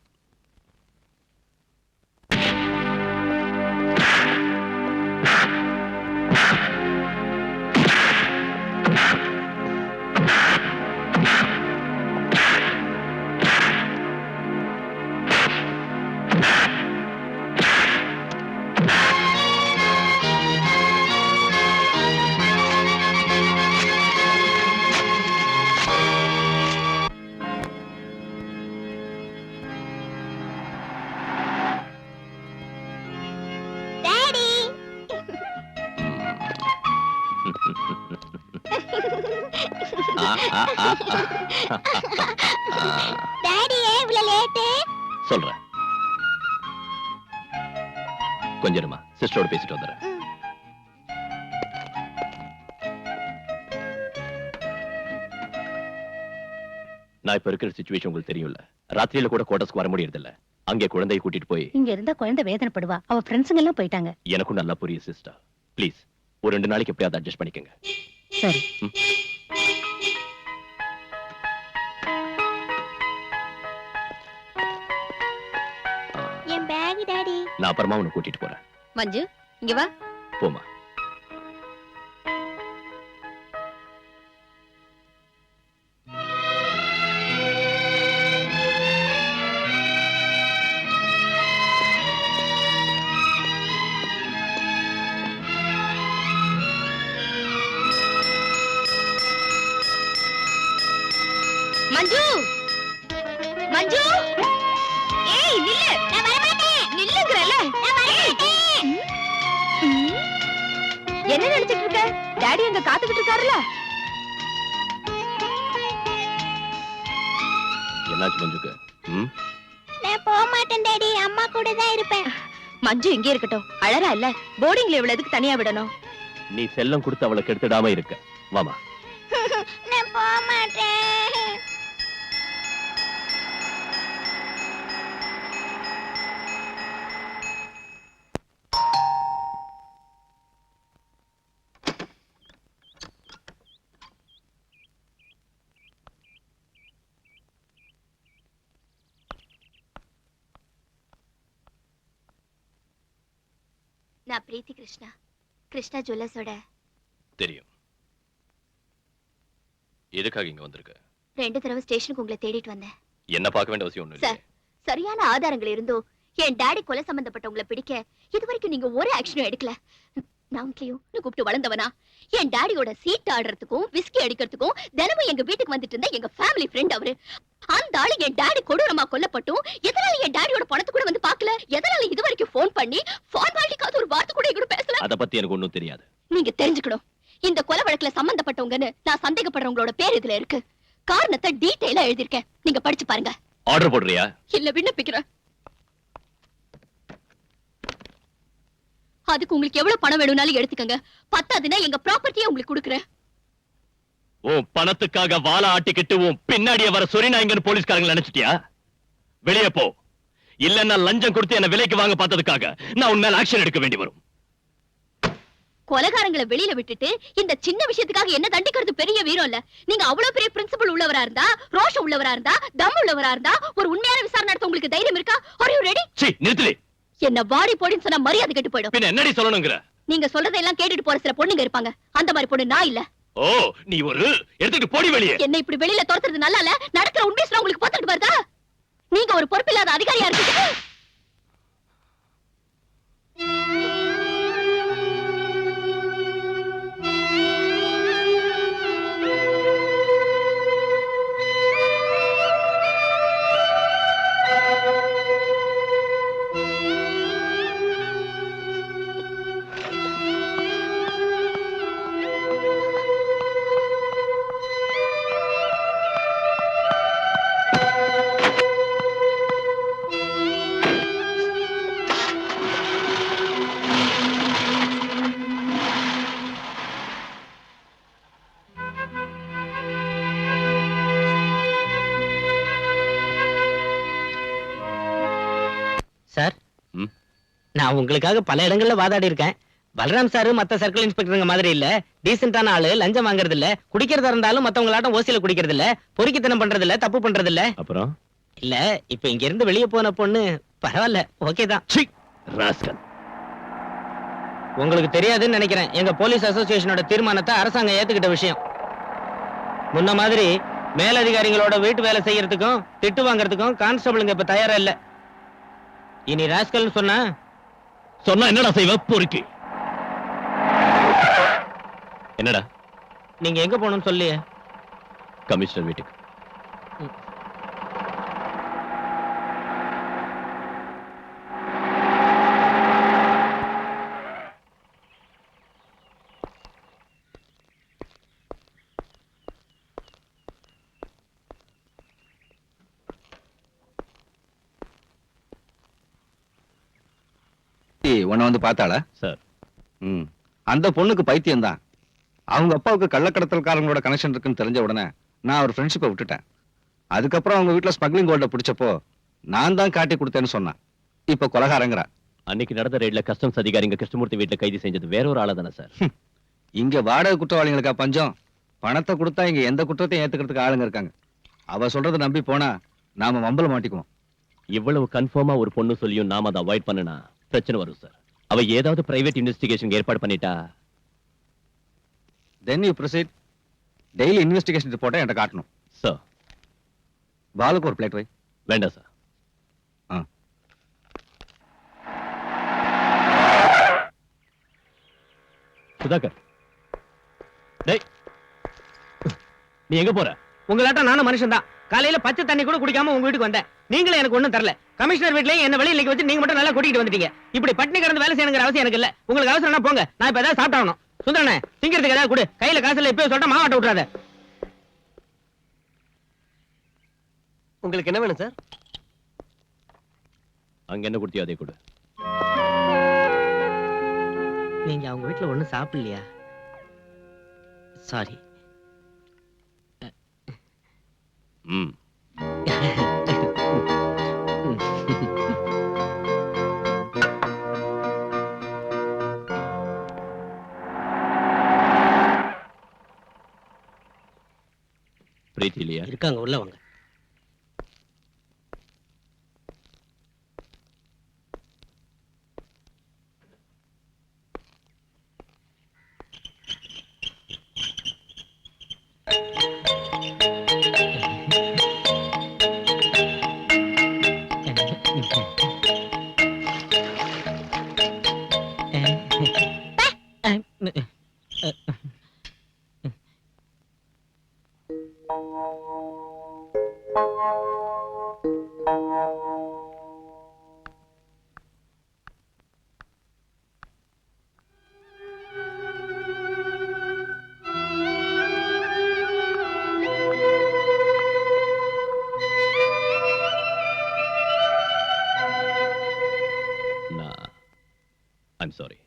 சொல்றேன், கொஞ்சமா சிஸ்டரோட பேசிட்டு வந்துடுறேன். நான் இப்ப இருக்கிற சிச்சுவேஷன் உங்களுக்கு தெரியும்ல. ராத்திரியில கூட குவார்டர்ஸ்க்கு வர முடியறது இல்ல. அங்கே குழந்தையை கூட்டிட்டு போய் இங்க இருந்தா குழந்தை வேதனைப்படுவா. அவ ஃப்ரெண்ட்ஸுங்க எல்லாம் போயிட்டாங்க. எனக்கும் நல்லா புரியும் சிஸ்டர். ப்ளீஸ் ஒரு 2 நாளைக்கு எப்படியாவது அட்ஜஸ்ட் பண்ணிக்கங்க. சரி. என் பேக் டாடி. நான் அப்புறமா உன்னை கூட்டிட்டு போறேன். மஞ்சு, இங்க வா. போமா. மஞ்சு, மஞ்சு, ஏய் நில்லு. நான் வர மாட்டேன். நில்லுங்கறல. நான் வர மாட்டேன். என்ன நினைச்சிட்டு இருக்க? டாடி அங்க காத்துக்கிட்டு இருக்காருல. என்னாச்சு மஞ்சுக்கு? நான் போக மாட்டேன் டாடி. அம்மா கூட தான் இருப்பேன். மஞ்சு இங்கே இருக்கட்டும். அழறா இல்ல. போர்டிங்ல இவ்வளவு எதுக்கு தனியா விடணும்? நீ செல்லம் கொடுத்து அவளை கெடுத்துடாம இருக்க. வாமா. நான் போக மாட்டேன். நான் பிரீத்தி கிருஷ்ணா, கிருஷ்ணா ஜுவல்லர்ஸோட. தெரியும். எதுக்காக இங்க வந்திருக்க? 2 தடவை ஸ்டேஷனுக்கு உங்களை தேடிட்டு வந்தேன். என்ன பார்க்க வேண்டிய அவசியம் ஒண்ணும் இல்ல. சார், சரியான ஆதாரங்கள் இருந்தோ என் டாடி கொலை சம்பந்தப்பட்டவங்களை பிடிக்க இதுவரைக்கும் நீங்க ஒரு ஆக்ஷனும் எடுக்கல. நான் கூப்பிட்டு வளர்ந்தவனா? என் டாடியோட சீட் ஆடுறதுக்கும் விஸ்கி அடிக்கிறதுக்கும் தினமும் எங்க வீட்டுக்கு வந்துட்டு இருந்த எங்க ஃபேமிலி ஃப்ரெண்ட் அவரு. அந்த ஆளு என் டாடி கொடூரமா கொல்லப்பட்டும் எதனால என் டாடியோட பணத்தை கூட வந்து பார்க்கல? எதனால இதுவரைக்கும் ஃபோன் பண்ணி ஃபார்மாலிட்டிக்காக ஒரு வார்த்தை கூட கூட பேசல? அத பத்தி எனக்கு ஒண்ணும் தெரியாது. நீங்க தெரிஞ்சுக்கணும். இந்த கொலை வழக்குல சம்பந்தப்பட்டவங்கன்னு நான் சந்தேகப்படுறவங்களோட பேர் இதுல இருக்கு. காரணத்தை டீடைலா எழுதிருக்கேன். நீங்க படிச்சு பாருங்க. ஆர்டர் போடுறியா? இல்ல விண்ணப்பிக்கிறேன். அதுக்கு உங்களுக்கு எவ்வளவு பணம் வேணும்னாலும் எடுத்துக்கங்க. பத்தாதுன்னா எங்க ப்ராப்பர்ட்டியை உங்களுக்கு கொடுக்குறேன். உன் பணத்துக்காக வாழை ஆட்டிக்கிட்டு உன் பின்னாடியே வர சொரிநாயங்கன்னு போலீஸ்காரங்க நினைச்சிட்டியா? வெளியே போ. இல்லன்னா லஞ்சம் கொடுத்து என்ன விலைக்கு வாங்க பார்த்ததுக்காக நான் உன் மேல ஆக்ஷன் எடுக்க வேண்டி வரும். கொலைகாரங்களை வெளியில விட்டுட்டு இந்த சின்ன விஷயத்துக்காக என்ன தண்டிக்கிறது பெரிய வீரம் இல்ல. நீங்க அவ்வளவு பெரிய பிரின்சிபல் உள்ளவரா இருந்தா, ரோஷம் உள்ளவரா இருந்தா, தம் உள்ளவரா இருந்தா ஒரு உண்மையான விசாரணை நடத்த உங்களுக்கு தைரியம் இருக்கா? Are you ready? சீ, நிறுத்துடி. என்ன வாடி போடின்னு சொன்னா மரியாதை கெட்டு போயிடும். பின்ன என்னடி சொல்லணுங்கற? நீங்க சொல்றதெல்லாம் கேட்டுட்டு போற சில பொண்ணுங்க இருப்பாங்க. அந்த மாதிரி பொண்ணு நான் இல்ல. ஓ, நீ ஒரு எடுத்துட்டு போடி வெளியே. என்ன இப்படி வெளியில துரத்துறது நல்லா இல்ல. நடக்கிற உண்மையை உங்களுக்கு பார்த்துட்டு வருதா? நீங்க ஒரு பொறுப்பில்லாத அதிகாரியா இருக்கீங்க. சார், நான் உங்களுக்காக பல இடங்கள்ல வாதாடி இருக்கேன். பலராம் சார் மத்த சர்க்கிள் இன்ஸ்பெக்டருங்க மாதிரி இல்ல. டீசென்டான ஆளு, லஞ்சம் வாங்குறது இல்ல, குடிக்கிறதா இருந்தாலும் மத்தவங்களாட்டம் ஓசியில குடிக்கிறது இல்ல, பொறுக்கித்தனம் பண்றது இல்ல, தப்பு பண்றது இல்ல. அப்புறம் இல்ல, இப்ப இங்க இருந்து வெளியே போன பொண்ணு பரவாயில்ல, ஓகே தான். ராஸ்கல், உங்களுக்கு தெரியாதுன்னு நினைக்கிறேன், எங்க போலீஸ் அசோசியேஷனோட தீர்மானத்தை அரசாங்கம் ஏத்துக்கிட்ட விஷயம். முன்ன மாதிரி மேலதிகாரிகளோட வீட்டு வேலை செய்யறதுக்கும் திட்டு வாங்குறதுக்கும் கான்ஸ்டபிளுங்க இப்ப தயாரா இல்ல. இனி ராஸ்கல் சொன்னா என்னடா செய்வ? பொறுக்கி. என்னடா? நீங்க எங்க போகணும்னு சொல்லியே. கமிஷனர் வீட்டுக்கு. உன்னை வந்து பார்த்தாளா? சார், அந்த பொண்ணுக்கு பைத்தியம் தான். அவங்க அப்பாவுக்கு கள்ளக்கடத்தல்காரங்களோட கனெக்ஷன் இருக்குன்னு தெரிஞ்ச உடனே நான் ஒரு ஃப்ரெண்ட்ஷிப்பை விட்டுட்டேன். அதுக்கப்புறம் அவங்க வீட்டுல ஸ்மக்லிங் கோல்ட பிடிச்சப்போ நான் தான் காட்டி கொடுத்தேன்னு சொன்னான். இப்ப கொலகாரங்கிறா. அன்னைக்கு நடந்த ரெய்ட்ல கஸ்டம்ஸ் அதிகாரிங்க கிருஷ்ணமூர்த்தி வீட்டுல கைது செஞ்சது வேற ஒரு ஆளா தானே சார்? இங்க வாடகை குற்றவாளிகளுக்கா பஞ்சம்? பணத்தை கொடுத்தா இங்க எந்த குற்றத்தையும் ஏத்துக்கிறதுக்கு ஆளுங்க இருக்காங்க. அவ சொல்றதை நம்பி போனா நாம மம்பல மாட்டிக்குவோம். இவ்வளவு கன்ஃபார்மா ஒரு பொண்ணு சொல்லியும் நாம அதை அவாய்ட் பண்ணனா பிரச்சனை வரும் சார். அவ ஏதாவது பிரைவேட் இன்வெஸ்டிகேஷன் ஏற்பாடு பண்ணிட்டா then you proceed. Daily investigation ரிப்போர்ட்டை என்கிட்ட காட்டணும். சார், பாலுக்கு ஒரு பிளேட் வை. வேண்டாம் சார். சுதாகர், டேய், நீ எங்க போற? உங்களாட்டம் நானும் மனுஷன் தான். காலையில பச்சை தண்ணி கூட குடிக்காம உங்க வீட்டுக்கு வந்தேன். நீங்களே எனக்கு ஒண்ணும் தரல. கமிஷனர் வீட்லயே என்ன வெளியில நிக்க வச்சு நீங்க மட்டும் நல்லா கூட்டிட்டு வந்துட்டீங்க. இப்படி பட்டினி கிடந்து வேலை செய்யணுங்கிற அவசியம் எனக்கு இல்ல. உங்களுக்கு அவசரம்னா போங்க, நான் இப்ப ஏதாவது சாப்பிட்டாகணும். சுந்தரனே, திங்கிறதுக்கு ஏதாவது கொடு. கையில காசு இல்ல, இப்பவே சொல்லிட்டு மாவாட்ட விட்டுறாத. உங்களுக்கு என்ன வேணும் சார்? அங்க என்ன குடுத்தியோ அதே கொடு. நீங்க அவங்க வீட்டுல ஒண்ணும் சாப்பிடலையா? சாரி. பிரீத்தி இல்லையா? இருக்காங்க, உள்ள வாங்க. I'm sorry.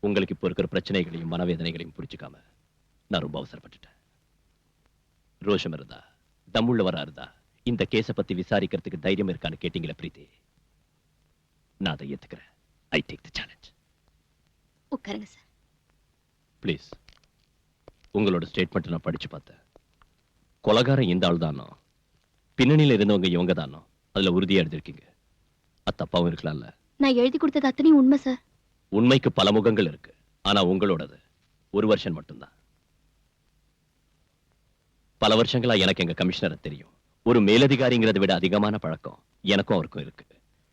உங்களுக்கு இப்போ இருக்கிற பிரச்சனைகளையும் மனவேதனைகளையும் புரிஞ்சுக்காம நான் ரொம்ப அவசரப்பட்டுட்டேன். ரோஷம் இருந்தா, தம்முள்ளவரா இருந்தா இந்த கேஸ பத்தி விசாரிக்கிறதுக்கு தைரியம் இருக்கான்னு கேட்டீங்களா பிரீத்தி? நான் அதை ஏத்துக்கிறேன். I take the challenge. உட்காருங்க சார். ப்ளீஸ். உங்களோட ஸ்டேட்மெண்ட் நான் படிச்சு பார்த்தேன். கொலகாரம் இந்த ஆள் தானோ, பின்னணியில இருந்தவங்க இவங்க தானோ, அதுல உறுதியா எழுதிருக்கீங்க. அது தப்பாவும் இருக்கலாம்ல? நான் எழுதி கொடுத்தது அத்தனையும் உண்மை சார். உண்மைக்கு பல முகங்கள் இருக்கு, ஆனா உங்களோடது ஒரு வருஷம் மட்டும்தான். பல வருஷங்களா எனக்கு எங்க கமிஷனரை தெரியும். ஒரு மேலதிகாரிங்கிறத விட அதிகமான பழக்கம் எனக்கும் அவருக்கும் இருக்கு.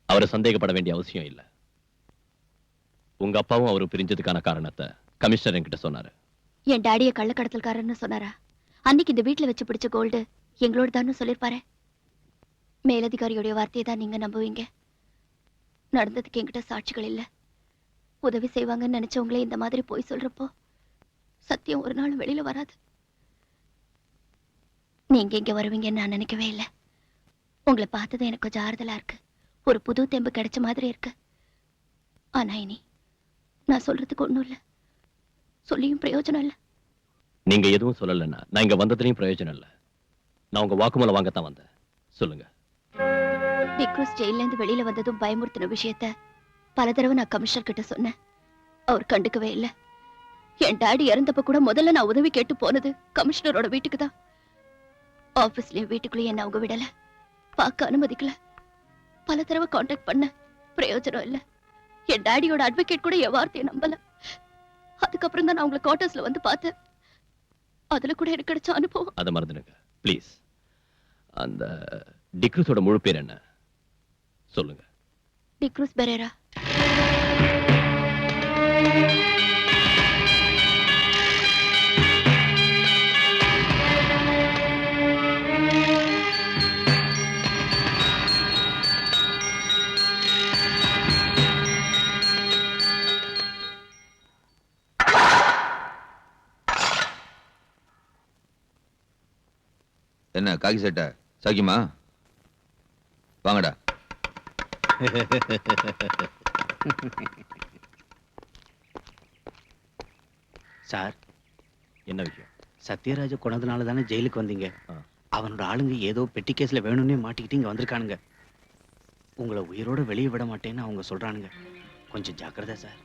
அவரை சந்தேகப்பட வேண்டிய அவசியம் இல்லை. உங்க அப்பாவும் அவரு பிரிஞ்சதுக்கான காரணத்தை கமிஷனர் என்கிட்ட சொன்னாரு. என் டாடிய கள்ளக்கடத்தல்காரன்னு சொன்னாரா? அன்னைக்கு இந்த வீட்டுல வச்சு பிடிச்ச கோல்டு எங்களோட தான் சொல்லிருப்பாரு. மேலதிகாரியோடைய வார்த்தையை தான் நீங்க நம்புவீங்க. நடந்ததுக்கு என்கிட்ட சாட்சிகள் இல்ல. உதவி செய்வாங்கன்னு நினைச்சவங்களே இந்த மாதிரி போய் சொல்றப்போ சத்தியம் ஒரு நாள் வெளியில வராது. நீங்க இங்க வருவீங்கன்னு நான் நினைக்கவே இல்லை. உங்களை பார்த்தது எனக்கு கொஞ்சம் ஆறுதலா இருக்கு. ஒரு புது தெம்பு கிடைச்ச மாதிரி இருக்கு. ஆனா இனி நான் சொல்றதுக்கு ஒண்ணும் இல்ல, சொல்லியும் பிரயோஜனம் இல்ல. நீங்க எதுவும் சொல்லலன்னா நான் இங்க வந்ததுலயும் பிரயோஜனம் இல்ல. நான் உங்க வாக்குமூலம் வாங்கத்தான் வந்தேன். சொல்லுங்க. டிக்ரூஸ் ஜெயில இருந்து வெளியில வந்ததும் பயமுறுத்தின விஷயத்த பல தடவை நான் கமிஷனர் கிட்ட சொன்னேன். அவர் கண்டுக்கவே இல்ல. என் டாடி இறந்தப்ப கூட முதல்ல நான் உதவி கேட்டு போனது கமிஷனரோட வீட்டுக்கு தான். ஆபீஸ்லயும் வீட்டுக்குள்ளேயும் என்ன அவங்க விடல, பார்க்க அனுமதிக்கல. பல தடவை கான்டாக்ட் பண்ண, பிரயோஜனம் இல்ல. என் டாடியோட அட்வொகேட் கூட என் வார்த்தையை நம்பல. அதுக்கப்புறம் தான் நான் உங்களை குவார்டர்ஸ்ல வந்து பார்த்தேன். அதுல கூட எனக்கு கிடைச்ச அனுபவம். அதை மறந்துடுங்க ப்ளீஸ். அந்த டிக்ரூஸோட முழு பேர் என்ன சொல்லுங்க. டிக்ரூஸ் பெரேரா. என்ன காக்கி சட்டை சாக்கியமா? வாங்கடா. சார், என்ன விஷயம்? சத்யராஜ கொண்டதுனால தானே ஜெயிலுக்கு வந்தீங்க. அவனோட ஆளுங்க ஏதோ பெட்டி கேஸ்ல வேணும்னே மாட்டிக்கிட்டு இங்க வந்திருக்கானுங்க. உங்களை உயிரோட வெளியே விட மாட்டேன்னு அவங்க சொல்றானுங்க. கொஞ்சம் ஜாக்கிரதை சார்.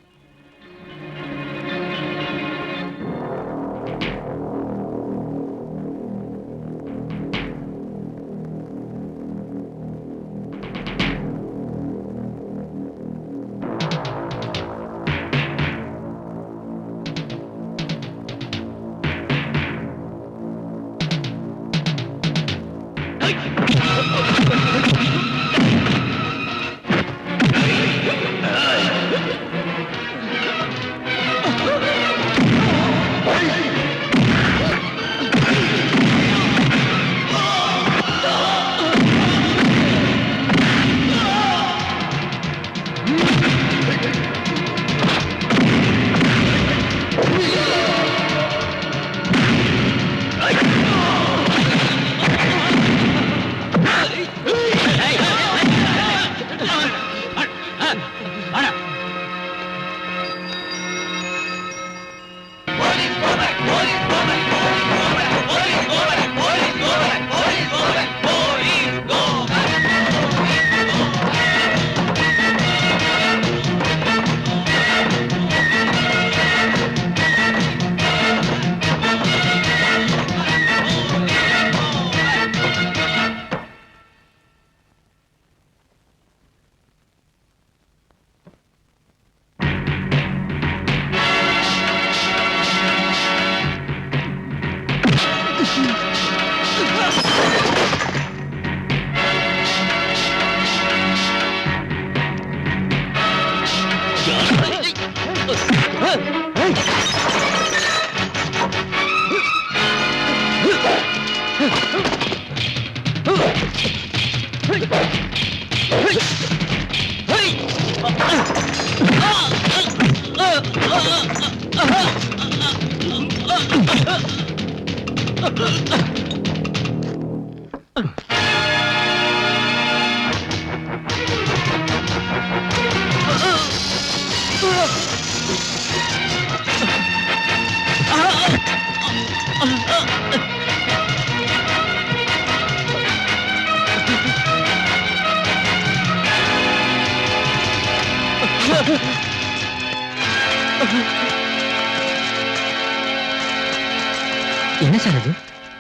என்ன சார் அது?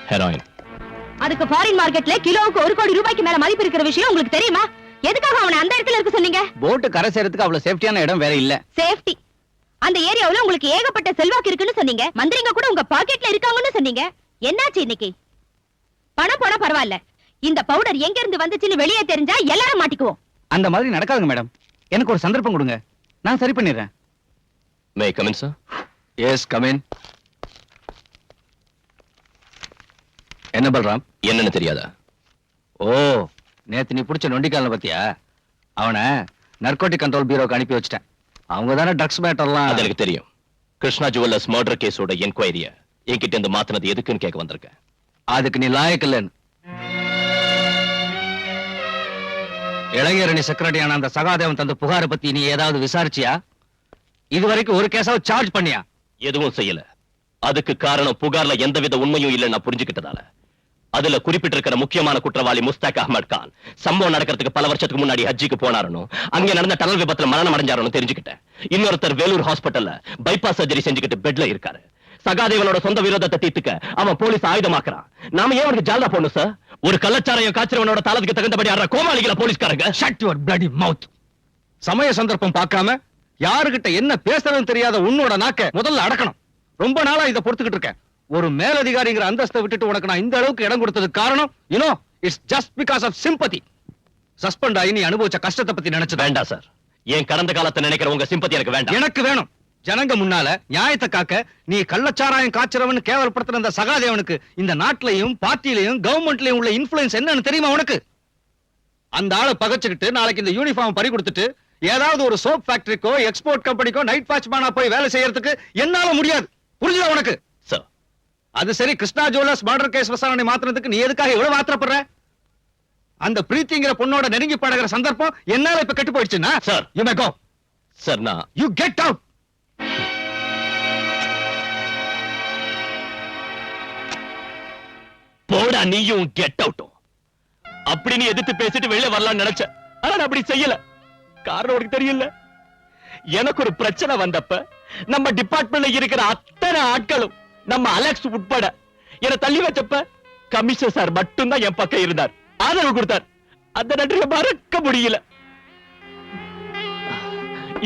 ஹெராயின். அதுக்கு ஃபாரின் மார்க்கெட்ல கிலோவுக்கு 1 கோடி ரூபாய்க்கு மேல மதிப்பு இருக்கிற விஷயம் உங்களுக்கு தெரியுமா? எதுக்காக அவனை அந்த இடத்துல இருக்க சொன்னீங்க? போட்டு கரை சேரத்துக்கு அவ்வளவு சேஃப்டியான இடம் வேற இல்ல. சேஃப்டி அந்த ஏரியாவுல உங்களுக்கு ஏகப்பட்ட செல்வாக்கு இருக்குன்னு சொன்னீங்க. மந்திரிங்க கூட உங்க பாக்கெட்ல இருக்காங்கன்னு சொன்னீங்க. என்னாச்சு இன்னைக்கு? பணம் போனா பரவாயில்ல, இந்த பவுடர் எங்க இருந்து வந்துச்சுன்னு வெளியே தெரிஞ்சா எல்லாரும் மாட்டிக்குவோம். அந்த மாதிரி நடக்காதுங்க மேடம். எனக்கு ஒரு சந்தர்ப்பம் கொடுங்க, நான் சரி பண்ணிடுறேன். May come in sir? Yes come in. என்ன பல்ராம்? என்னன்னு தெரியாதா? ஓ, நேத்து நீ பிடிச்ச நொண்டிக்கால பத்தியா? அவனை நர்கோட்டிக் கண்ட்ரோல் பியூரோக்கு அனுப்பி வச்சிட்டேன். அவங்க தானே ட்ரக்ஸ் மேட்டர்லாம். அது எனக்கு தெரியும். கிருஷ்ணா ஜுவல்லர்ஸ் மர்டர் கேஸோட என்கொயரிய என்கிட்ட இருந்து மாத்தினது எதுக்குன்னு கேட்க வந்திருக்கேன். அதுக்கு நீ லாயக்கு இல்லைன்னு. இளைஞரணி செக்ரட்டரியான அந்த சகாதேவன் தந்த புகாரை பத்தி நீ ஏதாவது விசாரிச்சியா? இதுவரைக்கும் ஒரு கேஸாவது சார்ஜ் பண்ணியா? எதுவும் செய்யல. அதுக்கு காரணம் புகார்ல எந்தவித உண்மையும் இல்லைன்னு நான் புரிஞ்சுக்கிட்டதால. அதுல குறிப்பிட்டிருக்கிற முக்கியமான குற்றவாளி முஸ்தாக் அஹ்மத் கான் சம்பவம் நடக்கிறதுக்கு பல வருஷத்துக்கு முன்னாடி ஹஜ்ஜிக்கு போனாரனோ, அங்க நடந்த டனல் விபத்துல மரணம் அடைஞ்சாரனோ தெரிஞ்சுக்கிட்டேன். இன்னொருத்தர் வேலூர் ஹாஸ்பிட்டல்ல பைபாஸ் சர்ஜரி செஞ்சுக்கிட்டு பெட்ல இருக்காரு. சகாதேவனோட சொந்த விரோதத்தை தீர்த்துக்க அவன் போலீஸ் ஆயுதமாக்குறான். நாம ஏன் அவனுக்கு ஜால்தா போடணும் சார்? ஒரு கள்ளச்சாரையும் காய்ச்சறவனோட தாளத்துக்கு தகுந்தபடி ஆடுற கோமாளிகள போலீஸ்காரங்க. ஷட் யுவர் பிளடி மவுத். சமய சந்தர்ப்பம் பார்க்காம யாருகிட்ட என்ன பேசுறதுன்னு தெரியாத உன்னோட நாக்க முதல்ல அடக்கணும். ரொம்ப நாளா இதை பொறுத்துக்கிட்டு இருக்கேன். ஒரு மேலதிகாரிங்கிற அந்தஸ்தை விட்டுட்டு உனக்கு நான் இந்த அளவுக்கு இடம் கொடுத்ததுக்கு காரணம் it's just because of sympathy. Suspend ஆகி நீ அனுபவிச்ச கஷ்டத்தை பத்தி நினைச்சு வேண்டாம் சார். என் கடந்த காலத்தை நினைக்கிற உங்க சிம்பத்தி எனக்கு வேண்டாம். எனக்கு வேணும். ஜனங்க முன்னால நியாயத்தை காக்க நீ கள்ளச்சாராயம் காய்ச்சறவன் கேவலப்படுத்துற அந்த சகாதேவனுக்கு இந்த நாட்டிலையும் பார்ட்டிலையும் கவர்மெண்ட்லயும் உள்ள இன்ஃபுளுன்ஸ் என்னன்னு தெரியுமா உனக்கு? அந்த ஆளை பகச்சுக்கிட்டு நாளைக்கு இந்த யூனிஃபார்ம் பறி கொடுத்துட்டு ஏதாவது ஒரு சோப் ஃபேக்டரிக்கோ எக்ஸ்போர்ட் கம்பெனிக்கோ நைட் வாட்ச்மேனா போய் வேலை செய்யறதுக்கு என்னால முடியாது. புரிஞ்சுதா உனக்கு? சார், அது சரி, கிருஷ்ணா ஜுவல்லர்ஸ் மர்டர் கேஸ் விசாரணை மாத்திரத்துக்கு நீ எதுக்காக இவ்வளவு ஆத்திரப்படுற? அந்த பிரீத்திங்கிற பொண்ணோட நெருங்கி பழகிற சந்தர்ப்பம் என்னால இப்ப கெட்டு போயிடுச்சுன்னா sir, you may go. Sir, நான் யூ கெட் அவுட். போடா நீயும் கெட் அவுட்டும். அப்படி நீ எதிர்த்து பேசிட்டு வெளியே வரலாம்னு நினைச்ச. ஆனா நான் அப்படி செய்யல. காரணம் உனக்கு தெரியல. எனக்கு ஒரு பிரச்சனை வந்தப்ப நம்ம டிபார்ட்மெண்ட்ல இருக்கிற அத்தனை ஆட்களும் நம்ம அலெக்ஸ் உட்பட என்ன தள்ளி வச்சப்ப கமிஷனர் சார் மட்டும்தான் என் பக்கம் இருந்தார், ஆதரவு கொடுத்தார். அந்த நன்றியை மறக்க முடியல.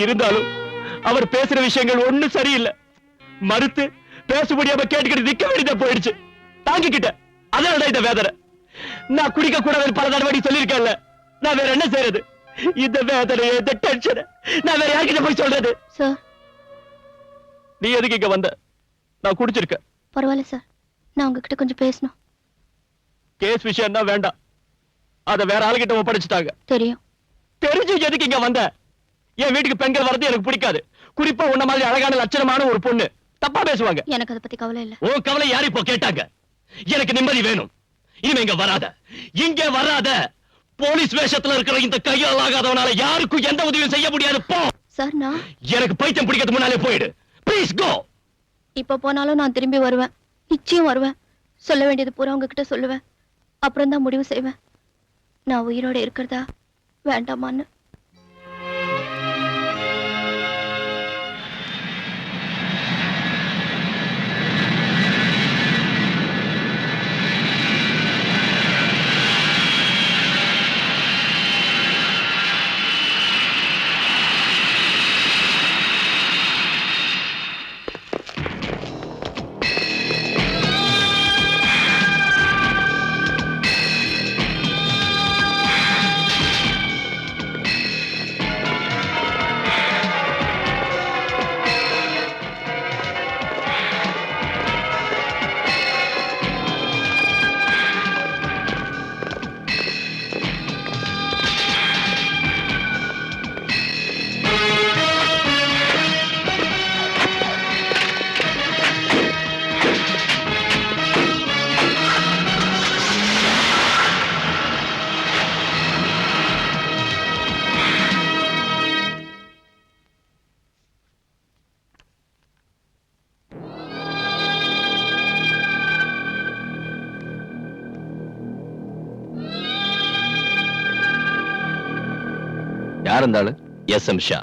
இருந்தாலும் அவர் பேசுற விஷயங்கள் ஒண்ணும் சரியில்லை. மறுத்து பேச முடியாம கேட்டுக்கிட்டு நிக்க வேண்டியதா போயிடுச்சு. தாங்கிக்கிட்ட. அதனால இந்த வேதனை. நான் குடிக்க கூடாது பல தடவை சொல்லியிருக்கேன்ல. நான் வேற என்ன செய்யறது? இந்த வேதனையை, இந்த டென்ஷன் நான் வேற யார்கிட்ட போய் சொல்றது? சார், நீ எதுக்கு இங்க வந்த? நான் குடிச்சிருக்கேன். பரவாயில்ல சார், நான் உங்ககிட்ட கொஞ்சம் பேசணும். கேஸ் விஷயம்னா வேண்டாம். அத வேற ஆளுகிட்ட ஒப்படைச்சிட்டாங்க. தெரியும். தெரிஞ்சு எதுக்கு இங்க வந்த? என் வீட்டுக்கு பெண்கள் வர்றது எனக்கு பிடிக்காது. குறிப்பா உன்ன மாதிரி அழகான லட்சணமான ஒரு பொண்ணு தப்பா பேசுவாங்க. எனக்கு அதை பத்தி கவலை இல்ல. உன் கவலை யாரு இப்போ கேட்டாங்க? எனக்கு நிம்மதி வேணும். இனிமே இங்க வராத, இங்க வராத. போலீஸ் வேஷத்துல இருக்கிற இந்த கையால் ஆகாதவனால யாருக்கும் எந்த உதவியும் செய்ய முடியாது. போ. சார், நான் எனக்கு பைத்தியம் பிடிக்கிறது முன்னாலே போயிடு. Please go. இப்ப போனாலும் நான் திரும்பி வருவேன். நிச்சயம் வருவேன். சொல்ல வேண்டியது பூரா உங்ககிட்ட சொல்லுவேன். அப்புறம் தான் முடிவு செய்வேன் நான் உயிரோட இருக்கிறதா வேண்டாமான்னு. யார் இருந்தாலும் எஸ்.எம். ஷா.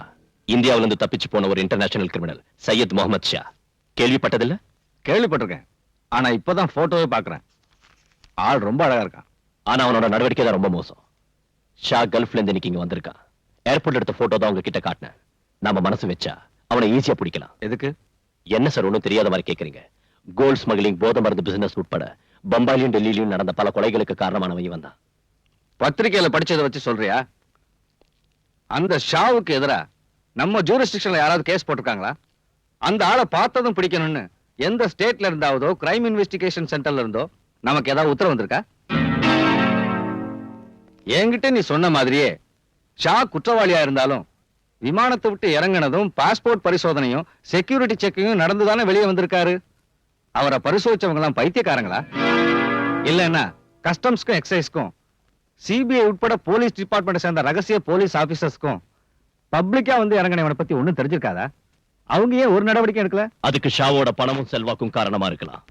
இந்தியாவில இருந்து தப்பிச்சு போன ஒரு இன்டர்நேஷனல் கிரிமினல் சையத் முகமது ஷா. கேள்விப்பட்டதில்ல? கேள்விப்பட்டிருக்கேன். ஆனா இப்பதான் போட்டோவே பாக்குறேன். ஆள் ரொம்ப அழகா இருக்கான். ஆனா அவனோட நடவடிக்கை தான் ரொம்ப மோசம். ஷா கல்ஃப்ல இருந்து இன்னைக்கு இங்க வந்திருக்கான். ஏர்போர்ட்ல எடுத்த போட்டோ தான் உங்ககிட்ட காட்டினேன். நாம மனசு வச்சா அவனை ஈஸியா பிடிக்கலாம். எதுக்கு? என்ன சார் ஒண்ணும் தெரியாத மாதிரி கேக்குறீங்க? கோல்ட் ஸ்மக்லிங், போதை மருந்து பிசினஸ் உட்பட பம்பாயிலும் டெல்லியிலும் நடந்த பல கொலைகளுக்கு காரணமானவன் இவன் தான். பத்திரிகையில படிச்சதை வச்சு சொல்றியா? அந்த ஷாவுக்கு எதிரா நம்ம ஜூரிஸ்டிக்ஷன்ல யாராவது கேஸ் போட்டிருக்காங்களா? அந்த ஆளை பார்த்ததும் பிடிக்கணும்னு எந்த ஸ்டேட்ல இருந்தாவதோ கிரைம் இன்வெஸ்டிகேஷன் சென்டர்ல இருந்தோ நமக்கு ஏதாவது உத்தரவு வந்திருக்கா? என்கிட்ட நீ சொன்ன மாதிரியே ஷா குற்றவாளியா இருந்தாலும் விமானத்தை விட்டு இறங்கினதும் பாஸ்போர்ட் பரிசோதனையும் செக்யூரிட்டி செக்கிங்கும் நடந்துதானே வெளியே வந்திருக்காரு. அவரை பரிசோதிச்சவங்க எல்லாம் பைத்தியக்காரங்களா? இல்லன்னா கஸ்டம்ஸ்க்கும் எக்ஸைஸ்க்கும் சிபிஐ உட்பட போலீஸ் டிபார்ட்மெண்ட் சேர்ந்த ரகசிய போலீஸ் ஆபீசர்ஸ்க்கும் பப்ளிக்கா வந்து இறங்கினவனை பத்தி ஒண்ணும் தெரிஞ்சிருக்காதா? அவங்க ஏன் ஒரு நடவடிக்கை எடுக்கல? அதுக்கு ஷாவோட பணமும் செல்வாக்கும் காரணமா இருக்கலாம்.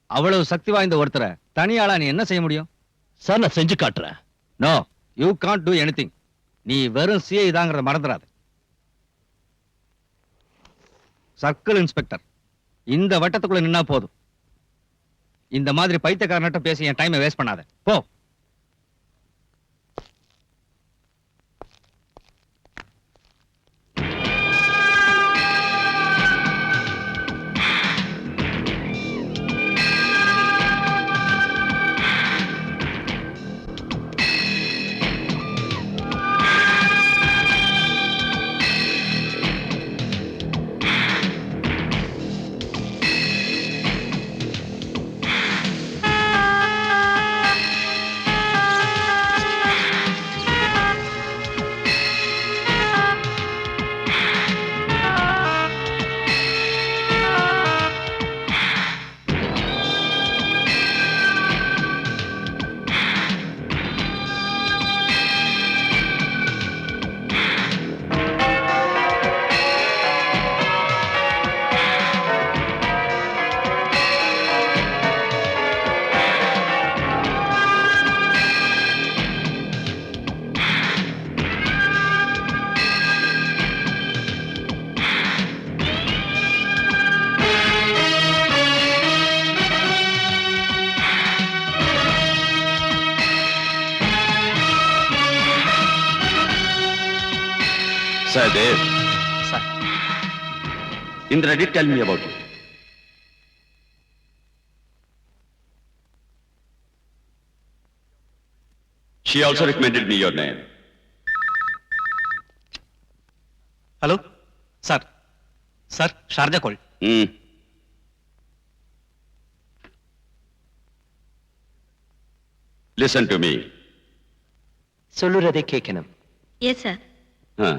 அவ்வளவு சக்தி வாய்ந்த ஒருத்தரை தனியாளா நீ என்ன செய்ய முடியும்? சார், நான் செஞ்சு காட்டுறேன். No, you can't do anything. நீ வெறும் சிஐ தாங்கிறத மறந்துடாது. சர்க்கிள் இன்ஸ்பெக்டர் இந்த வட்டத்துக்குள்ள நின்னா போதும். இந்த மாதிரி பைத்தியக்காரன்ட்ட பேசி என் டைமை வேஸ்ட் பண்ணாத. போ. Sahadev. Sir. Indra did tell me about you. She also recommended me your name. Hello? Sir. Sir, Sharjah call. Listen to me. சொல்லுறதை கேட்கணும். Yes, sir. हाँ.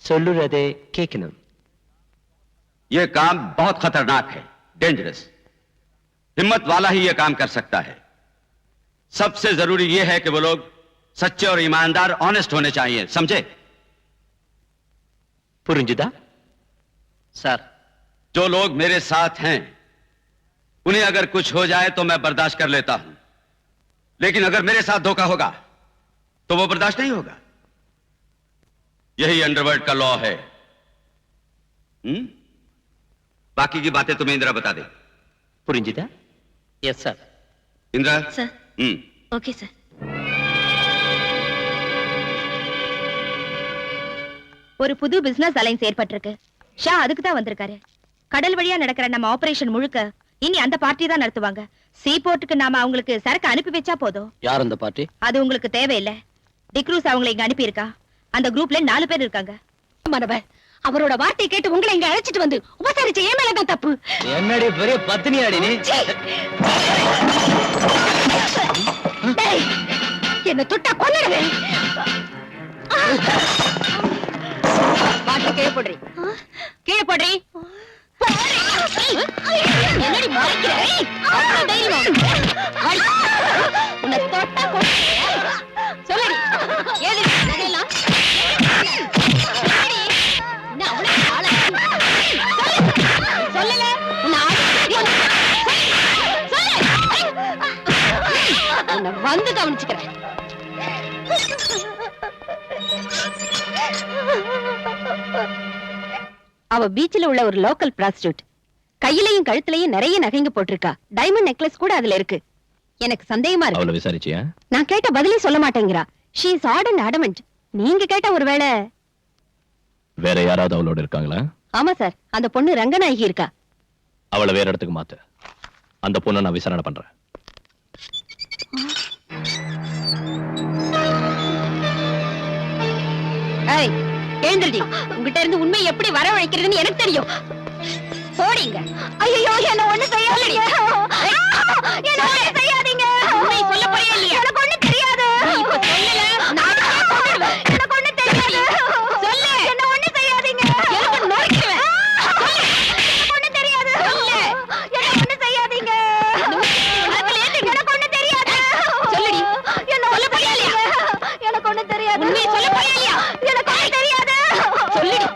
சொல்லுறதை கேட்கணும். ये काम बहुत खतरनाक है, डेंजरस. हिम्मत वाला ही ये काम कर सकता है. सबसे जरूरी ये है कि वो लोग सच्चे और ईमानदार, ऑनेस्ट होने चाहिए, समझे? புரிஞ்சுதா? सर, जो लोग मेरे साथ हैं उन्हें अगर कुछ हो जाए तो मैं बर्दाश्त कर लेता हूं, लेकिन अगर मेरे साथ धोखा होगा तो वो बर्दाश्त नहीं होगा. यही अंडरवर्ल्ड का लॉ है. बाकी की बातें तुम्हें इंदिरा बता दे. புரிஞ்சுதா? Yes, sir. Indira. Sir. Okay, sir. ஒரு புது பிசினஸ் அலைன்ஸ் ஏற்பட்டிருக்கு. ஷா அதுக்கு தான் வந்திருக்காரு. கடல் வழியா நடக்கிற நம்ம ஆபரேஷன் முழுக்க இனி அந்த பார்ட்டி தான் நடத்துவாங்க. சீபோர்ட்டுக்கு நாம அவங்களுக்கு சரக்கு அனுப்பி வச்சா போதும். யார் அந்த பார்ட்டி? அது உங்களுக்கு தேவையில்லை. டிக்ரூஸ் அவங்களை இங்க அனுப்பி இருக்கா. அந்த குரூப்ல 4 பேர் இருக்காங்க. மனவர் அவரோட வார்த்தை கேட்டு உங்களை இங்க அழைச்சிட்டு வந்து உபசரிச்ச ஏன் மேலதான் தப்பு. என்னடி பெரிய பத்தினியாடி நீ? என்ன தொட்டா கொன்னுடுவேன். வாட்டை கீழே போடுறி. கீழே போடுறி. என்னடி மறைக்கிற? அவ்வளவு தைரியம் உன்னை தொட்டா சொல்லடி. ஏது இதெல்லாம் சொல்லல. உன்னை வந்து கவனிச்சுக்கிறேன். அவ பீச்சில் உள்ள ஒரு லோக்கல் பிராஸ்டியூட். கையிலையும் கழுத்துலயும் நிறைய நகைங்க போட்டிருக்கா. டைமண்ட் நெக்லஸ் கூட அதுல இருக்கு. எனக்கு சந்தேகமா இருக்கு. அவளை விசாரிச்சியா? நான் கேட்ட பதிலே சொல்ல மாட்டேங்கிறா. She is odd and adamant. நீங்க கேட்ட ஒருவேளை வேற யாராவது அவளோட இருக்காங்களா? ஆமா சார், அந்த பொண்ணு ரங்கநாயகி இருக்கா. அவளை வேற இடத்துக்கு மாத்து. அந்த பொண்ணை நான் விசாரணை பண்றேன். எழுந்திருடி. உங்ககிட்ட இருந்து உண்மை எப்படி வரவழைக்கிறதுன்னு எனக்கு தெரியும். போடிங்க. ஐயோ, என்ன ஒண்ணு செய்யாதீங்க. என்ன ஒண்ணு செய்யாதீங்க. உண்மை சொல்ல போறியா இல்லையா? எனக்கு ஒண்ணு தெரியாது. இப்ப சொல்லல, நான் கொன்னுடுவேன். எனக்கு ஒண்ணு தெரியாது. சொல்லு. என்ன ஒண்ணு செய்யாதீங்க. எனக்கு நொறுக்குவேன். சொல்லு. எனக்கு ஒண்ணு தெரியாது. சொல்லு. என்ன ஒண்ணு செய்யாதீங்க. எனக்கு ஒண்ணு தெரியாது. சொல்லுடி. என்ன சொல்ல போறியா இல்லையா? எனக்கு ஒண்ணு தெரியாது. உண்மை சொல்ல போறியா இல்லையா? எனக்கு ஒண்ணு தெரியாது. சொல்லுடி.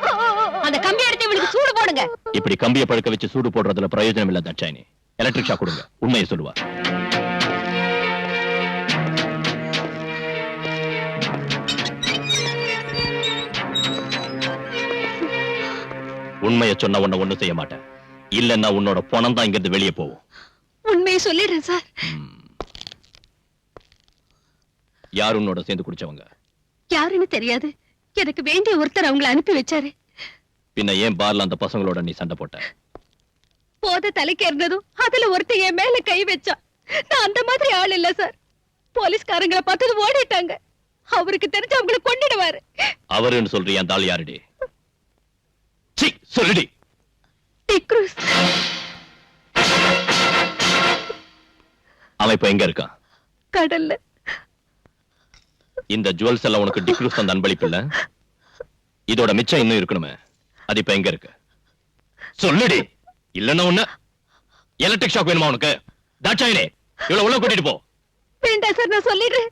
அந்த கம்பி எடுத்து இவளுக்கு சூடு போடுங்க. இப்படி கம்பியை பழுக்க வச்சு சூடு போடுறதுல பிரயோஜனம் இல்ல தாட்சாயினி. எலக்ட்ரிக் ஷாக் கொடுங்க. உண்மையை சொல்லுவா. உண்மையை சொன்ன உன்னை ஒண்ணு செய்ய மாட்டேன். இல்லன்னா உன்னோட பணம் தான் இங்கிருந்து வெளியே போகும். உண்மையை சொல்லிடுறேன் சார். யார் உன்னோட சேர்ந்து குடிச்சவங்க? யாருன்னு தெரியாது. எனக்கு வேண்டிய ஒருத்தர் அவங்களை அனுப்பி வச்சாரு. பின்ன ஏன் பார்ல அந்த பசங்களோட நீ சண்டை போட்ட? போத தலைக்கு இருந்ததும் அதுல ஒருத்தர் என் மேல கை வச்சா. நான் அந்த மாதிரி ஆள் இல்ல சார். போலீஸ்காரங்களை பார்த்தது ஓடிட்டாங்க. அவருக்கு தெரிஞ்சு அவங்களை கொன்னுடுவாரு. அவருன்னு சொல்றியா? அந்த ஆள் யாருடி? சொல்லுடி. டிக்ரூஸ். அவன் இப்ப எங்க இருக்கான்? கடல்ல. இந்த ஜுவல்ஸ் எல்லாம் உனக்கு டிக்ரூஸ் அந்த அன்பளிப்பு இல்ல? இதோட மிச்சம் இன்னும் இருக்கணுமே, அது இப்ப எங்க இருக்கு? சொல்லுடி. இல்லன்னா ஒண்ணு எலக்ட்ரிக் ஷாக் வேணுமா உனக்கு? தாட்சாயினே, இவ்வளவு உள்ள கூட்டிட்டு போ. வேண்டாம் சார், நான் சொல்லிடுறேன்.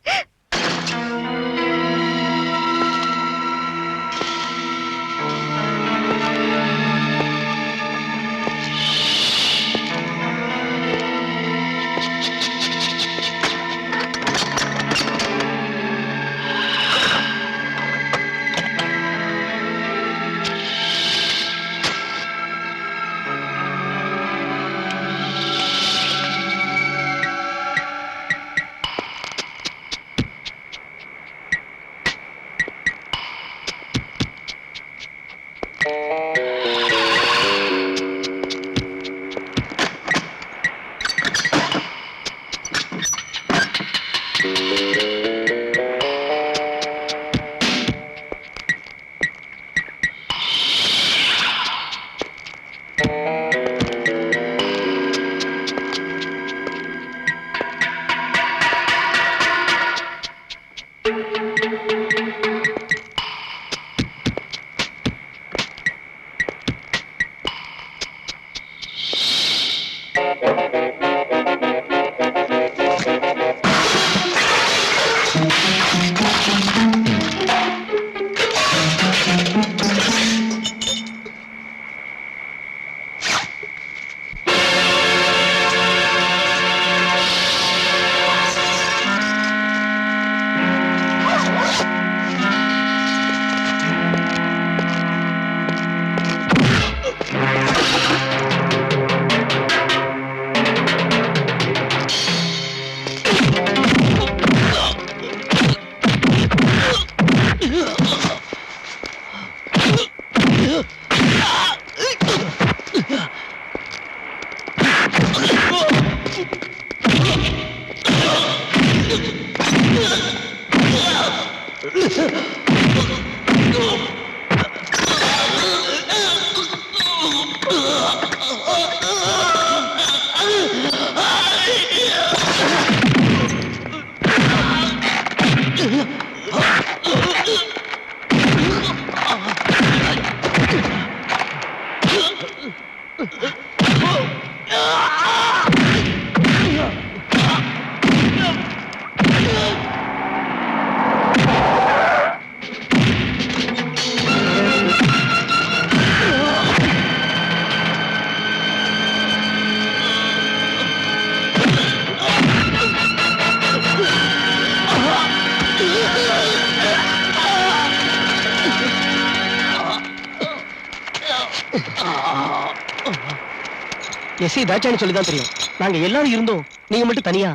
எஸ்ஐ தாட்சாயினி சொல்லிதான் தெரியும். நாங்க எல்லாரும் இருந்தோம், நீங்க மட்டும் தனியா.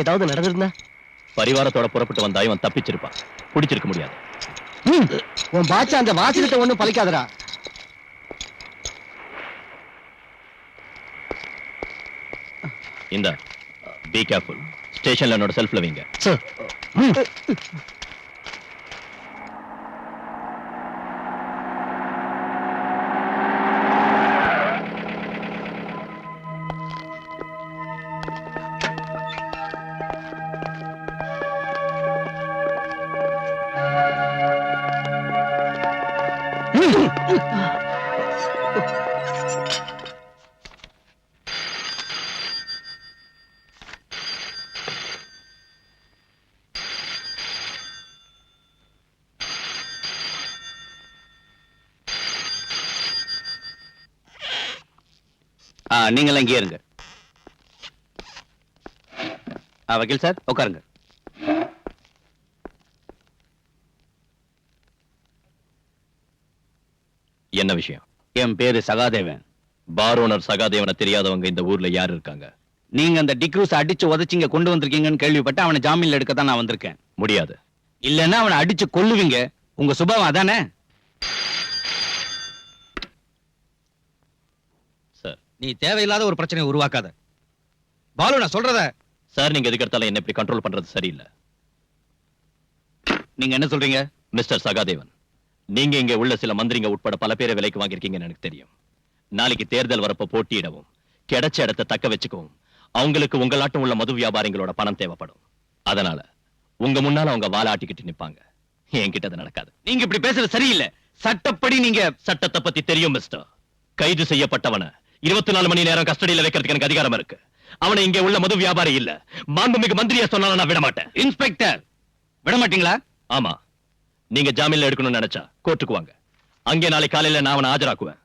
ஏதாவது நடந்திருந்தா? பரிவாரத்தோட புறப்பட்டு வந்தா இவன் தப்பிச்சிருப்பான், பிடிச்சிருக்க முடியாது. உன் பாச்சா அந்த வாசகத்தை ஒண்ணும் பலிக்காதடா. இந்த பி கேர்ஃபுல். ஸ்டேஷன்ல என்னோட செல்ஃப்ல வைங்க. சார். நீங்க இங்கே இருங்க. வக்கீல் சார் உட்காருங்க. என்ன விஷயம்? என் பேரு சகாதேவன். பார் ஓனர் சகாதேவனை தெரியாதவங்க இந்த ஊர்ல யார் இருக்காங்க? நீங்க அந்த டிக்ரூஸ் அடிச்சு உதச்சிங்க கொண்டு வந்திருக்கீங்கன்னு கேள்விப்பட்டு அவனை ஜாமீன்ல எடுக்க தான் நான் வந்திருக்கேன். முடியாது. இல்லன்னா அவனை அடிச்சு கொல்லுவீங்க. உங்க சுபாவம் அதானே? சார், நீ தேவையில்லாத ஒரு பிரச்சனையை உருவாக்காத. பாலு, நான் சொல்றத. சார், நீங்க எதுக்கு எடுத்தாலும் என்ன இப்படி கண்ட்ரோல் பண்றது சரியில்லை. நீங்க என்ன சொல்றீங்க? மிஸ்டர் சகாதேவன், நீங்க இங்க உள்ள சில மந்திரிங்க உட்பட பல பேரை விலைக்கு வாங்கியிருக்கீங்கன்னு எனக்கு தெரியும். நாளைக்கு தேர்தல் வரப்ப போட்டியிடவும் கிடைச்ச இடத்தை தக்க வச்சுக்கவும் அவங்களுக்கு உங்களாட்டம் உள்ள மது வியாபாரிகளோட பணம் தேவைப்படும். அதனால உங்க முன்னால அவங்க வாலாட்டிக்கிட்டு நிப்பாங்க. என்கிட்ட அது நடக்காது. நீங்க இப்படி பேசுறது சரியில்லை. சட்டப்படி நீங்க சட்டத்தை பத்தி தெரியும் மிஸ்டர். கைது செய்யப்பட்டவன 24 மணி நேரம் கஸ்டடியில வைக்கிறதுக்கு எனக்கு அதிகாரம் இருக்கு. அவனை இங்க உள்ள மது வியாபாரி இல்ல, மாண்புமிகு மந்திரியா சொன்னாலும் நான் விட மாட்டேன். இன்ஸ்பெக்டர், விட மாட்டீங்களா? ஆமா, நீங்க ஜாமீன்ல எடுக்கணும்னு நினைச்சா கோர்ட்டுக்கு வாங்க. அங்கே நாளை காலையில நான் அவனை ஆஜராக்குவேன்.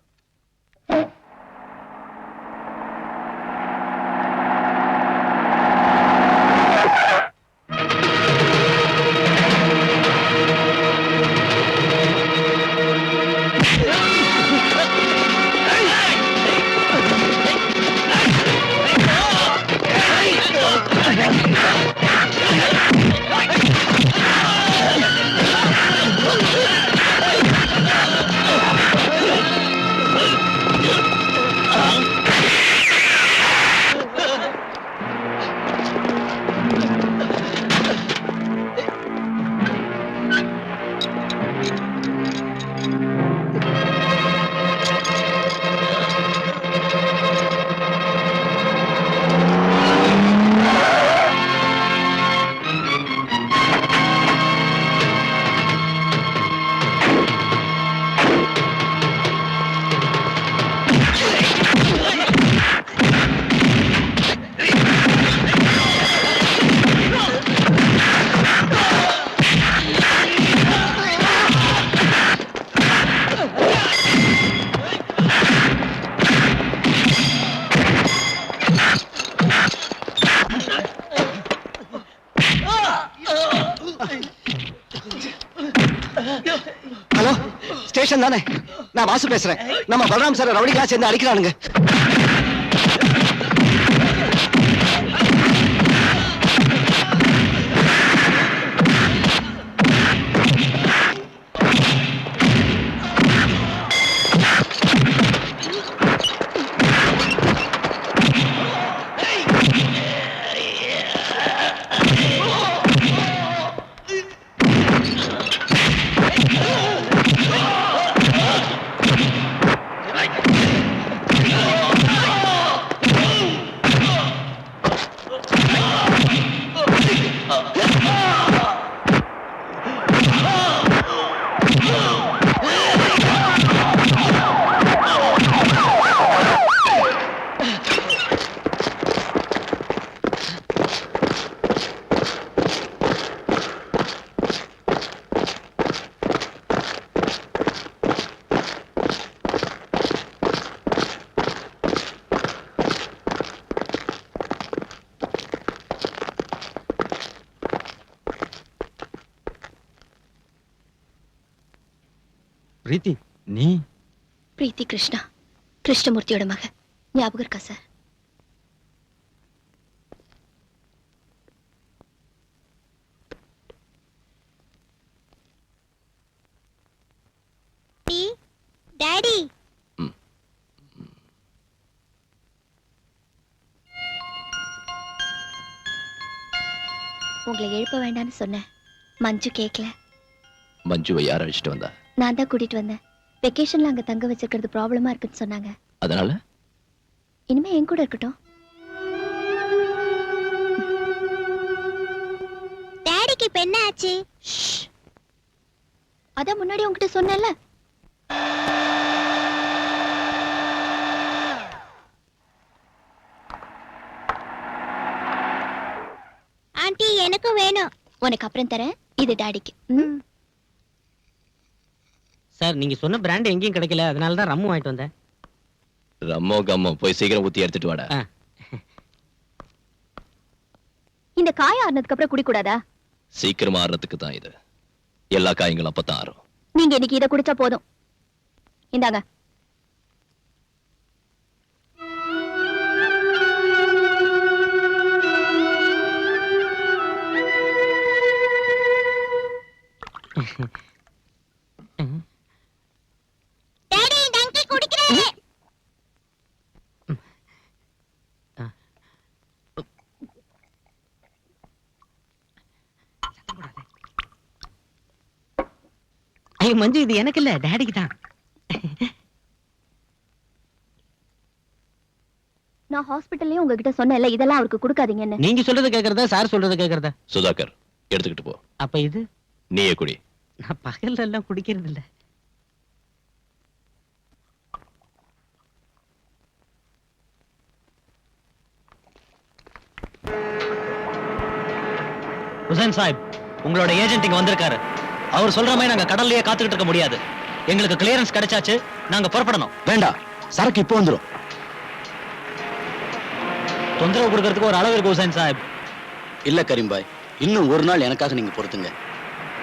ஹலோ, ஸ்டேஷன் தானே? நான் வாசு பேசுறேன். நம்ம பலராம் சார் ரவுடிகளா சேர்ந்து அடிக்கிறானுங்க. பிரீத்தி, நீ? பிரீத்தி கிருஷ்ணா, கிருஷ்ணமூர்த்தியோட மக. ஞாபகம் இருக்கா சார்? டாடி உங்களை எழுப்ப வேண்டாம்னு சொன்னேன். மஞ்சு கேட்கல. மஞ்சுவை யார் அழைச்சிட்டு வந்தா? நான் தான் கூட்டிட்டு வந்தேன். வெக்கேஷன்ல அங்க தங்க வச்சிருக்கிறது ப்ராப்ளமா இருக்குன்னு சொன்னாங்க. அதனால இனிமே என் கூட இருக்கட்டும். டாடிக்கு இப்ப என்ன ஆச்சு? அதான் முன்னாடி உங்ககிட்ட சொன்னேன்ல. ஆண்டி எனக்கு வேணும். உனக்கு அப்புறம் தரேன். இது டாடிக்கு. சார் நீங்க சொன்ன பிராண்ட் எங்கேயும் கிடைக்கல, அதனால தான் ரம்மு வாங்கிட்டு வந்தேன். ரம்மோ கம்மோ போய் சீக்கிரம் ஊத்தி எடுத்துட்டு வாடா. இந்த காய் ஆறுனதுக்கு அப்புறம் குடி கூடாதா? சீக்கிரமா ஆறுறதுக்கு தான் இது. எல்லா காயங்களும் அப்பதான் ஆறும். நீங்க இன்னைக்கு இதை குடிச்சா போதும். இந்தாங்க. டாடி டங்கி குடிக்கிறேன். ஐயோ மஞ்சு, இது எனக்கு இல்ல, டாடிக்கு தான். நான் ஹாஸ்பிடல்லயே உங்ககிட்ட சொன்னேன்ல, இதெல்லாம் அவருக்கு கொடுக்காதீங்கன்னு. நீங்க சொல்றது கேக்குறதா சார் சொல்றது கேக்குறதா? சுதாகர் எடுத்துக்கிட்டு போ. அப்ப இது நீயே குடி. நான் பகல்ல எல்லாம் குடிக்கிறது இல்ல. ஹுசைன் சாஹிப், உங்களோட ஏஜென்ட் இங்க வந்திருக்காரு. அவர் சொல்ற மாதிரி நாங்க கடல்லயே காத்துக்கிட்டு இருக்க முடியாது. எங்களுக்கு கிளியரன்ஸ் கிடைச்சாச்சு, நாங்க புறப்படணும். வேண்டாம், சரக்கு இப்போ வந்துரும். தொந்தரவு கொடுக்கறதுக்கு ஒரு அளவு இருக்கு ஹுசைன் சாஹிப். இல்ல கரீம் பாய், இன்னும் ஒரு நாள் எனக்காக நீங்க பொறுத்துங்க.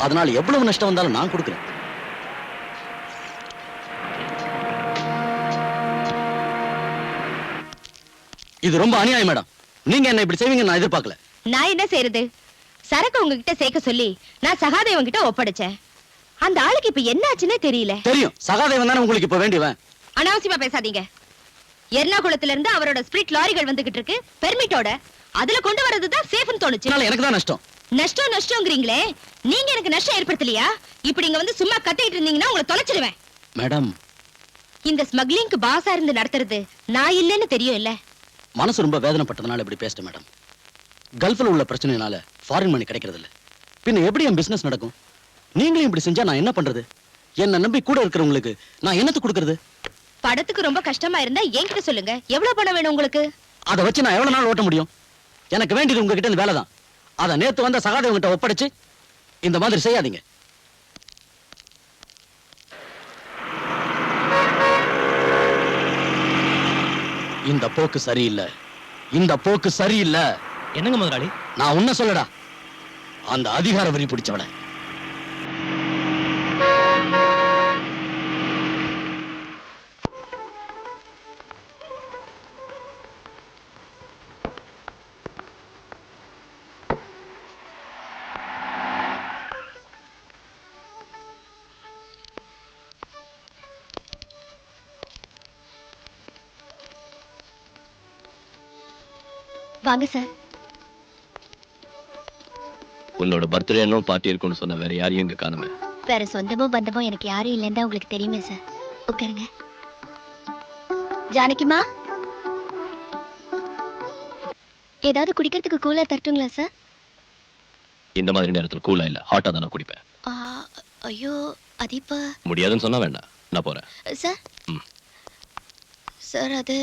அதனால எவ்வளவு நஷ்டம் வந்தாலும் நான் கொடுக்குறேன். இது ரொம்ப அநியாயம் மேடம். நீங்க என்ன இப்படி செய்வீங்க நான் எதிர்பார்க்கல. நான் என்ன செய்யறது? சரக்கு உங்ககிட்ட சேர்க்க சொல்லி நான் சகாதேவன் கிட்ட ஒப்படைச்சேன். அந்த ஆளுக்கு இப்ப என்ன ஆச்சுன்னே தெரியல. தெரியும், சகாதேவன் தானே உங்களுக்கு இப்ப வேண்டியவன். அனாவசியமா பேசாதீங்க. எர்ணாகுளத்துல இருந்து அவரோட ஸ்பிரிட் லாரிகள் வந்துகிட்டு இருக்கு பெர்மிட்டோட. அதுல கொண்டு வரதுதான் சேஃப்னு தோணுச்சு. எனக்கு தான் நஷ்டம். நஷ்டம்ங்கிறீங்களே, நீங்க எனக்கு நஷ்டம் ஏற்படுத்தலையா? இப்படி இங்க வந்து சும்மா கத்திட்டு இருந்தீங்கன்னா உங்களை தொலைச்சிடுவேன். மேடம், இந்த ஸ்மக்லிங்க்கு பாஸா இருந்து நடத்துறது நான் இல்லைன்னு தெரியும் இல்ல? மனசு ரொம்ப வேதனைப்பட்டதுனால இப்படி பேசிட்டேன் மேடம். கல்ஃப்ல உள்ள பிரச்சனைனால ஃபாரின் மணி கிடைக்கிறது இல்ல. பின்ன எப்படி என் பிசினஸ் நடக்கும்? நீங்களும் இப்படி செஞ்சா நான் என்ன பண்றது? என்ன நம்பி கூட இருக்கிறவங்களுக்கு நான் என்னத்து கொடுக்கறது? படத்துக்கு ரொம்ப கஷ்டமா இருந்தா என்கிட்ட சொல்லுங்க. எவ்வளவு பணம் வேணும் உங்களுக்கு? அதை வச்சு நான் எவ்வளவு நாள் ஓட்ட முடியும்? எனக்கு வேண்டியது உங்ககிட்ட இந்த வேலை தான். அதை நேத்து வந்த சகாதேவன் கிட்ட ஒப்படைச்சு இந்த மாதிரி செய்யாதீங்க. இந்த போக்கு சரியில்லை. இந்த போக்கு சரியில்லை. என்னங்க முதலாளி? நான் உன்ன சொல்லடா, அந்த அதிகார வரி பிடிச்சவன. வாங்க சார். உன்னோட பர்த்டே என்னும் பார்ட்டி இருக்கும்னு சொன்ன வேற யாரையும் இங்க காணுமே. வேற சொந்தமோ பந்தமோ எனக்கு யாரும் இல்லைன்னு தான் உங்களுக்கு தெரியுமே சார். உட்காருங்க. ஜானகிமா, ஏதாவது குடிக்கிறதுக்கு கூலா தரட்டுங்களா சார்? இந்த மாதிரி நேரத்துல கூலா இல்ல, ஹாட்டா தான் நான் குடிப்பேன். ஐயோ, அது இப்ப முடியாதுன்னு சொன்னா வேண்டாம், நான் போறேன். சார். சார், அது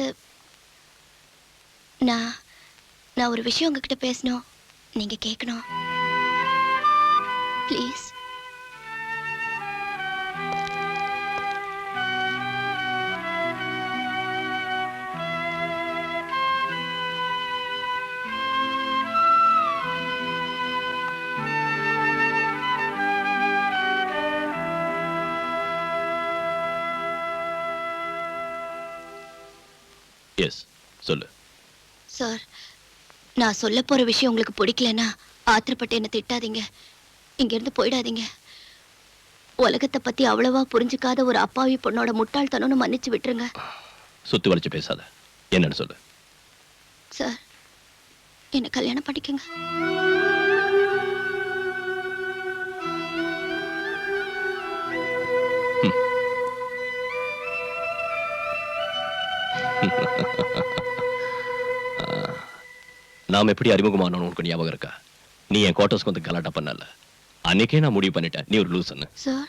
நான் ஒரு விஷயம் உங்ககிட்ட பேசணும். நீங்க கேட்கணும் ப்ளீஸ். எஸ், சொல்லு. சார், நான் சொல்ல போற விஷயம் உங்களுக்கு பிடிக்கலன்னா ஆத்திரப்பட்டு என்ன திட்டாதீங்க. இங்க இருந்து போயிடாதீங்க. உலகத்தை பத்தி அவ்வளவா புரிஞ்சுக்காத ஒரு அப்பாவி பொண்ணோட முட்டாள்தனம்னு மன்னிச்சு விட்டுருங்க. சுத்தி வளைச்சு பேசாத. என்னன்னு சொல்லு. சார், என்ன கல்யாணம் பண்ணிக்கங்க. நாம் எப்படி அறிமுகமானோம் உனக்கு ஞாபகம் இருக்கா? நீ என் குவார்டர்ஸ்க்கு வந்து கலாட்டா பண்ணல. அன்னைக்கே நான் முடிவு பண்ணிட்டேன் நீ ஒரு லூசுன்னு. சார்,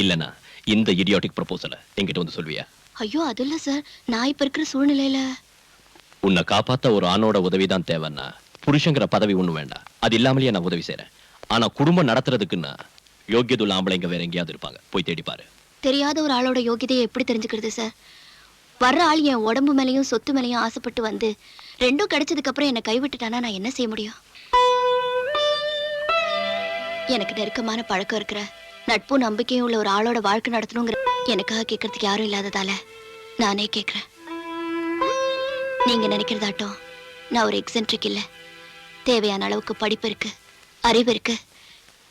இல்லனா இந்த இடியாட்டிக் ப்ரொபோசலை என்கிட்ட வந்து சொல்வியா? ஐயோ அது இல்ல சார், நான் இப்ப இருக்கிற சூழ்நிலையில உன்னை காப்பாத்த ஒரு ஆணோட உதவிதான் தேவைன்னா புருஷங்கிற பதவி ஒண்ணு வேண்டாம். அது இல்லாமலேயே நான் உதவி செய்யறேன். ஆனா குடும்பம் நடத்துறதுக்குன்னா யோகியதுள்ள ஆம்பளைங்க வேற எங்கேயாவது இருப்பாங்க, போய் தேடி பாரு. தெரியாத ஒரு ஆளோட யோகியதையை எப்படி தெரிஞ்சுக்கிறது சார்? வர்ற ஆள் என் உடம்பு மேலையும் சொத்து மேலையும் ஆசைப்பட்டு வந்து ரெண்டும் கிடைச்சதுக்கு அப்புறம் என்னை கைவிட்டுட்டானா நான் என்ன செய்ய முடியும்? எனக்கு நெருக்கமான பழக்கம் இருக்கிற நட்பும் நம்பிக்கையும் உள்ள ஒரு ஆளோட வாழ்க்கை நடத்தணுங்கிற எனக்காக கேட்கறதுக்கு யாரும் இல்லாததால நானே கேட்கிறேன். நீங்க நினைக்கிறதாட்டம் நான் ஒரு எக்ஸென்ட்ரிக் இல்ல. தேவையான அளவுக்கு படிப்பு இருக்கு, அறிவு இருக்கு,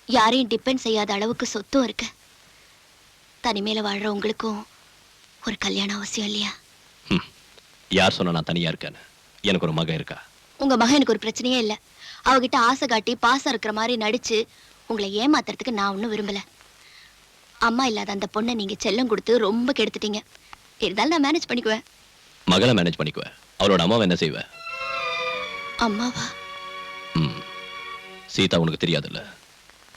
யாரையும் டிபெண்ட் செய்யாத அளவுக்கு சொத்தும் இருக்கு. தனிமையில வாழ்ற உங்களுக்கும் ஒரு கல்யாணம் அவசியம் இல்லையா? யார் சொன்னா நான் தனியா இருக்கேன்னு? எனக்கு ஒரு மகன் இருக்கா. உங்க மகன் எனக்கு ஒரு பிரச்சனையே இல்ல. அவகிட்ட ஆசை காட்டி பாசம் இருக்கிற மாதிரி நடிச்சு உங்களை ஏமாத்துறதுக்கு நான் ஒன்னும் விரும்பல. அம்மா இல்லாத அந்த பொண்ணை நீங்க செல்லம் கொடுத்து ரொம்ப கெடுத்துட்டீங்க. இருந்தாலும் நான் மேனேஜ் பண்ணிக்குவேன். மகளை மேனேஜ் பண்ணிக்குவேன். அவளோட அம்மாவை என்ன செய்வ? அம்மாவா? சீதா உனக்கு தெரியாதுல்ல.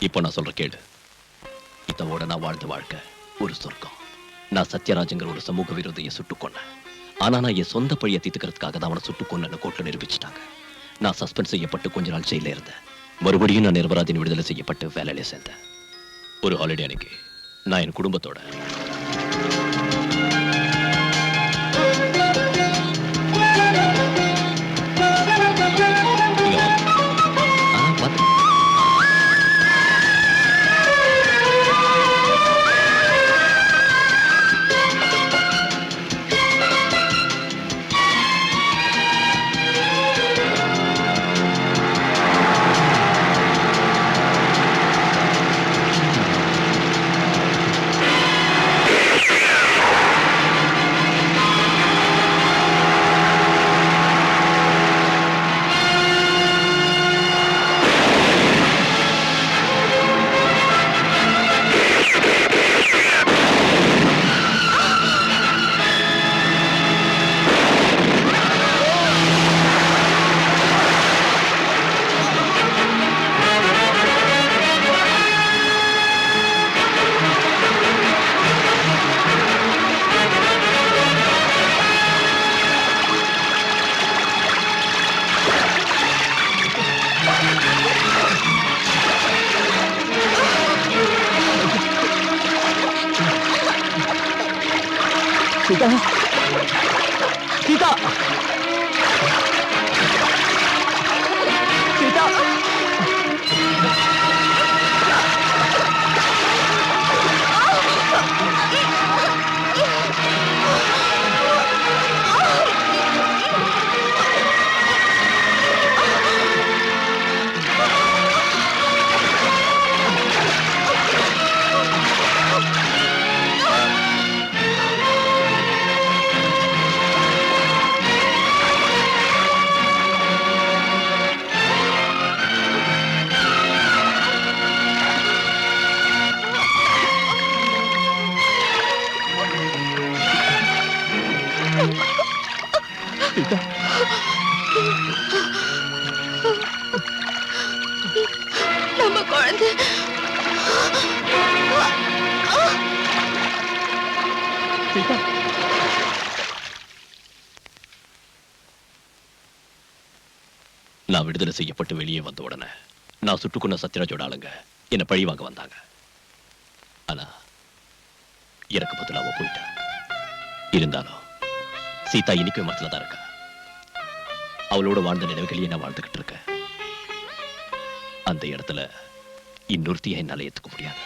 இப்போ நான் சொல்ற கேளு. இதோட நான் வாழ்ந்த வாழ்க்கை ஒரு சொர்க்கம். நான் சத்யராஜங்கிற ஒரு சமூக விரோதியை சுட்டுக் கொன்னேன். ஆனா நான் என் சொந்த பழியை தீர்த்துக்கிறதுக்காக தான் அவனை சுட்டுக் கொன்னு கோர்ட்ல நிரூபிச்சுட்டாங்க. நான் சஸ்பெண்ட் செய்யப்பட்டு கொஞ்ச நாள் ஜெயில இருந்தேன். மறுபடியும் நான் நிரபராதின் விடுதலை செய்யப்பட்டு வேலையில சேர்ந்தேன். ஒரு ஹாலிடே அன்னைக்கு நான் என் குடும்பத்தோட சீதா, சீதா, சீதா. நம்ம குழந்தை நான் விடுதலை செய்யப்பட்டு வெளியே வந்த உடனே நான் சுட்டுக்கொண்ட சத்யராஜோட ஆளுங்க என்ன பழி வாங்க வந்தாங்க. ஆனா எனக்கு பதிலா அவ போயிட்டா. இருந்தாலும் சீதா இன்னைக்கு மனசுல தான் இருக்கா. அவளோட வாழ்ந்த நினைவுகளையே நான் வாழ்ந்துகிட்டு இருக்கேன். அந்த இடத்துல இன்னொருத்திய என்னால ஏத்துக்க முடியாது.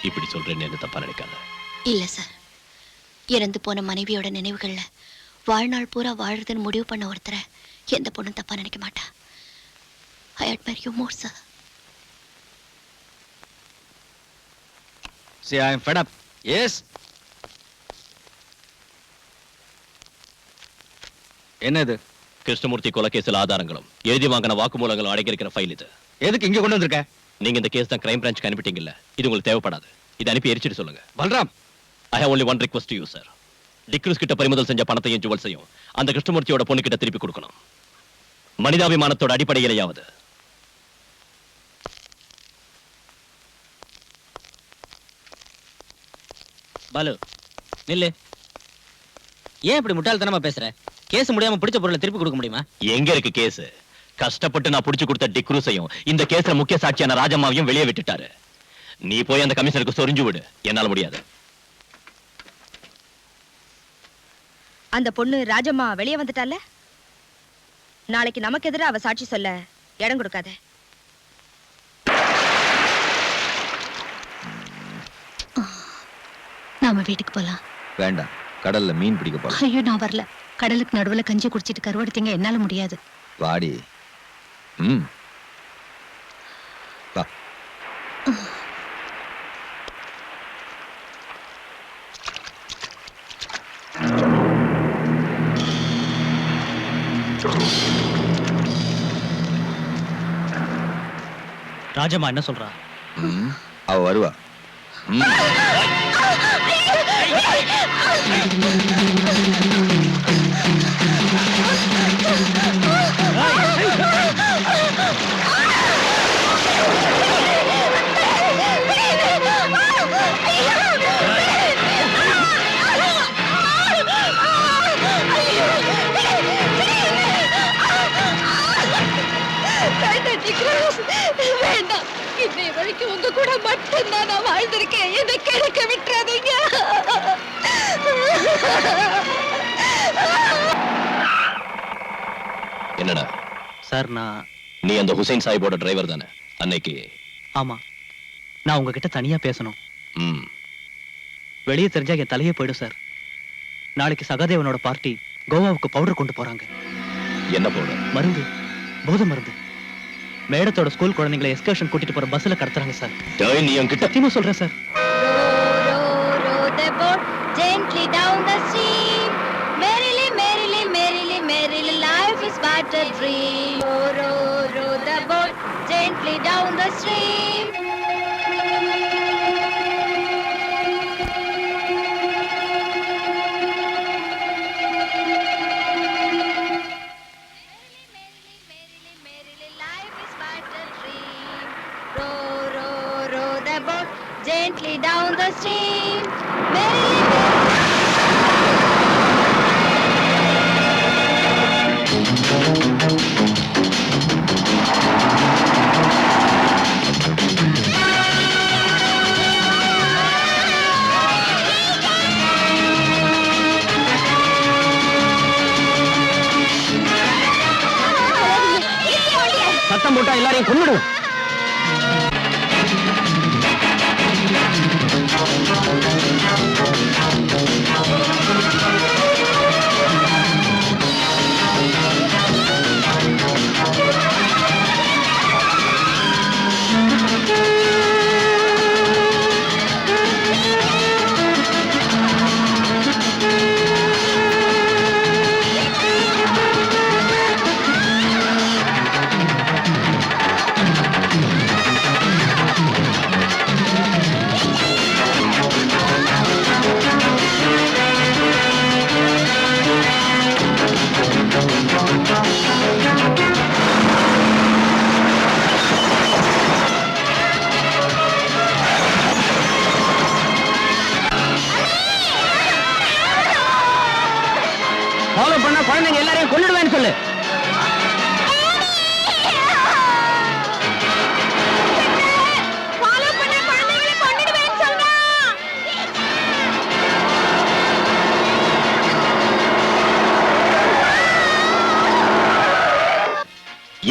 இப்படி சொல்றேன்னு என்ன தப்பா நினைக்காத. இல்ல சார், இறந்து போன மனைவியோட நினைவுகள்ல வாழ்நாள் பூரா வாழறதுன்னு முடிவு பண்ண ஒருத்தரை எந்த பொண்ணும் தப்பா நினைக்க மாட்டா. I admire you more, sir. See, I am fed up. Yes. என்ன இது? கிருஷ்ணமூர்த்தி கொலை கேஸ்ல ஆதாரங்களும் எழுதி வாங்கின வாக்குமூலங்களும் அடங்கியிருக்கிற ஃபைல் இது. எதுக்கு இங்க கொண்டு வந்திருக்க? நீங்க இந்த கேஸ் தான் கிரைம் பிரான்ச்சுக்கு அனுப்பிட்டீங்கல்ல, இது உங்களுக்கு தேவைப்படாது. இதை அனுப்பி எரிச்சிட்டு சொல்லுங்க. Balram, I have only one request to you, sir. D'Cruz கிட்ட பறிமுதல் செஞ்ச பணத்தையும் ஜுவல்ஸையும் அந்த கிருஷ்ணமூர்த்தியோட பொண்ணு கிட்ட திருப்பி கொடுக்கணும். மனிதாபிமானத்தோட அடிப்படையிலேயாவது. பாலு நில்லு. ஏன் இப்படி முட்டாள்தனமா பேசுற? கேஸ் முடியாம பிடிச்ச பொருளை திருப்பி கொடுக்க முடியுமா? எங்க இருக்கு கேஸ்? கஷ்டப்பட்டு நான் புடிச்சு கொடுத்த டிக்ரூஸையும் இந்த கேஸ்ல முக்கிய சாட்சியான ராஜம்மாவையும் வெளியே விட்டுட்டாரு. நீ போய் அந்த கமிஷனருக்கு சொரிஞ்சு விடு. என்னால முடியாது. அந்த பொண்ணு ராஜம்மா வெளியே வந்துட்டால, நாளைக்கு நமக்கு எதிராக அவ சாட்சி சொல்ல இடம் கொடுக்காத. நாம வீட்டுக்கு போலாம். வேண்டாம், கடல்ல மீன் பிடிக்க போலாம். ஐயோ, நான் வரல. கடலுக்கு நடுவுல கஞ்சி குடிச்சிட்டு கருவாடுத்தீங்க, என்னால முடியாது. வாடி. வா. ராஜம்மா என்ன சொல்றா? அவ வருவா. வேண்டாம், இன்னை வரைக்கும் உங்க கூட மட்டும்தான் நான் வாழ்ந்திருக்கேன். என்னை கிடைக்க விட்டுறாதீங்க. என்னடா சார், நீ அந்த ஹுசைன் சாஹிபோட டிரைவர் தானே அன்னைக்கு? ஆமா, நான் உங்ககிட்ட தனியா பேசணும். ம். வெளியே தெரிஞ்சா என் தலையே போயிடும் சார். நாளைக்கு சகாதேவனோட பார்ட்டி கோவாவுக்கு பவுடர் கொண்டு போறாங்க. என்ன பவுடர்? மருந்து, போதை மருந்து. மேடத்தோட ஸ்கூல் குழந்தைங்களை எஸ்கர்ஷன் கூட்டிட்டு போற பஸ்ல கடத்துறாங்க சார். டேய், நீ என்கிட்ட சத்தியமா சொல்றேன் sir. Row the boat gently down the stream. Merrily, merrily, merrily, merrily, life is but a dream. Row the boat gently down the stream. Gently down the stream. சத்தம் போட்டா எல்லாரையும் கொன்னுடும். ஃபாலோ பண்ணா குழந்தைங்க எல்லாரையும் கொன்னுடுவேன்னு சொல்லு.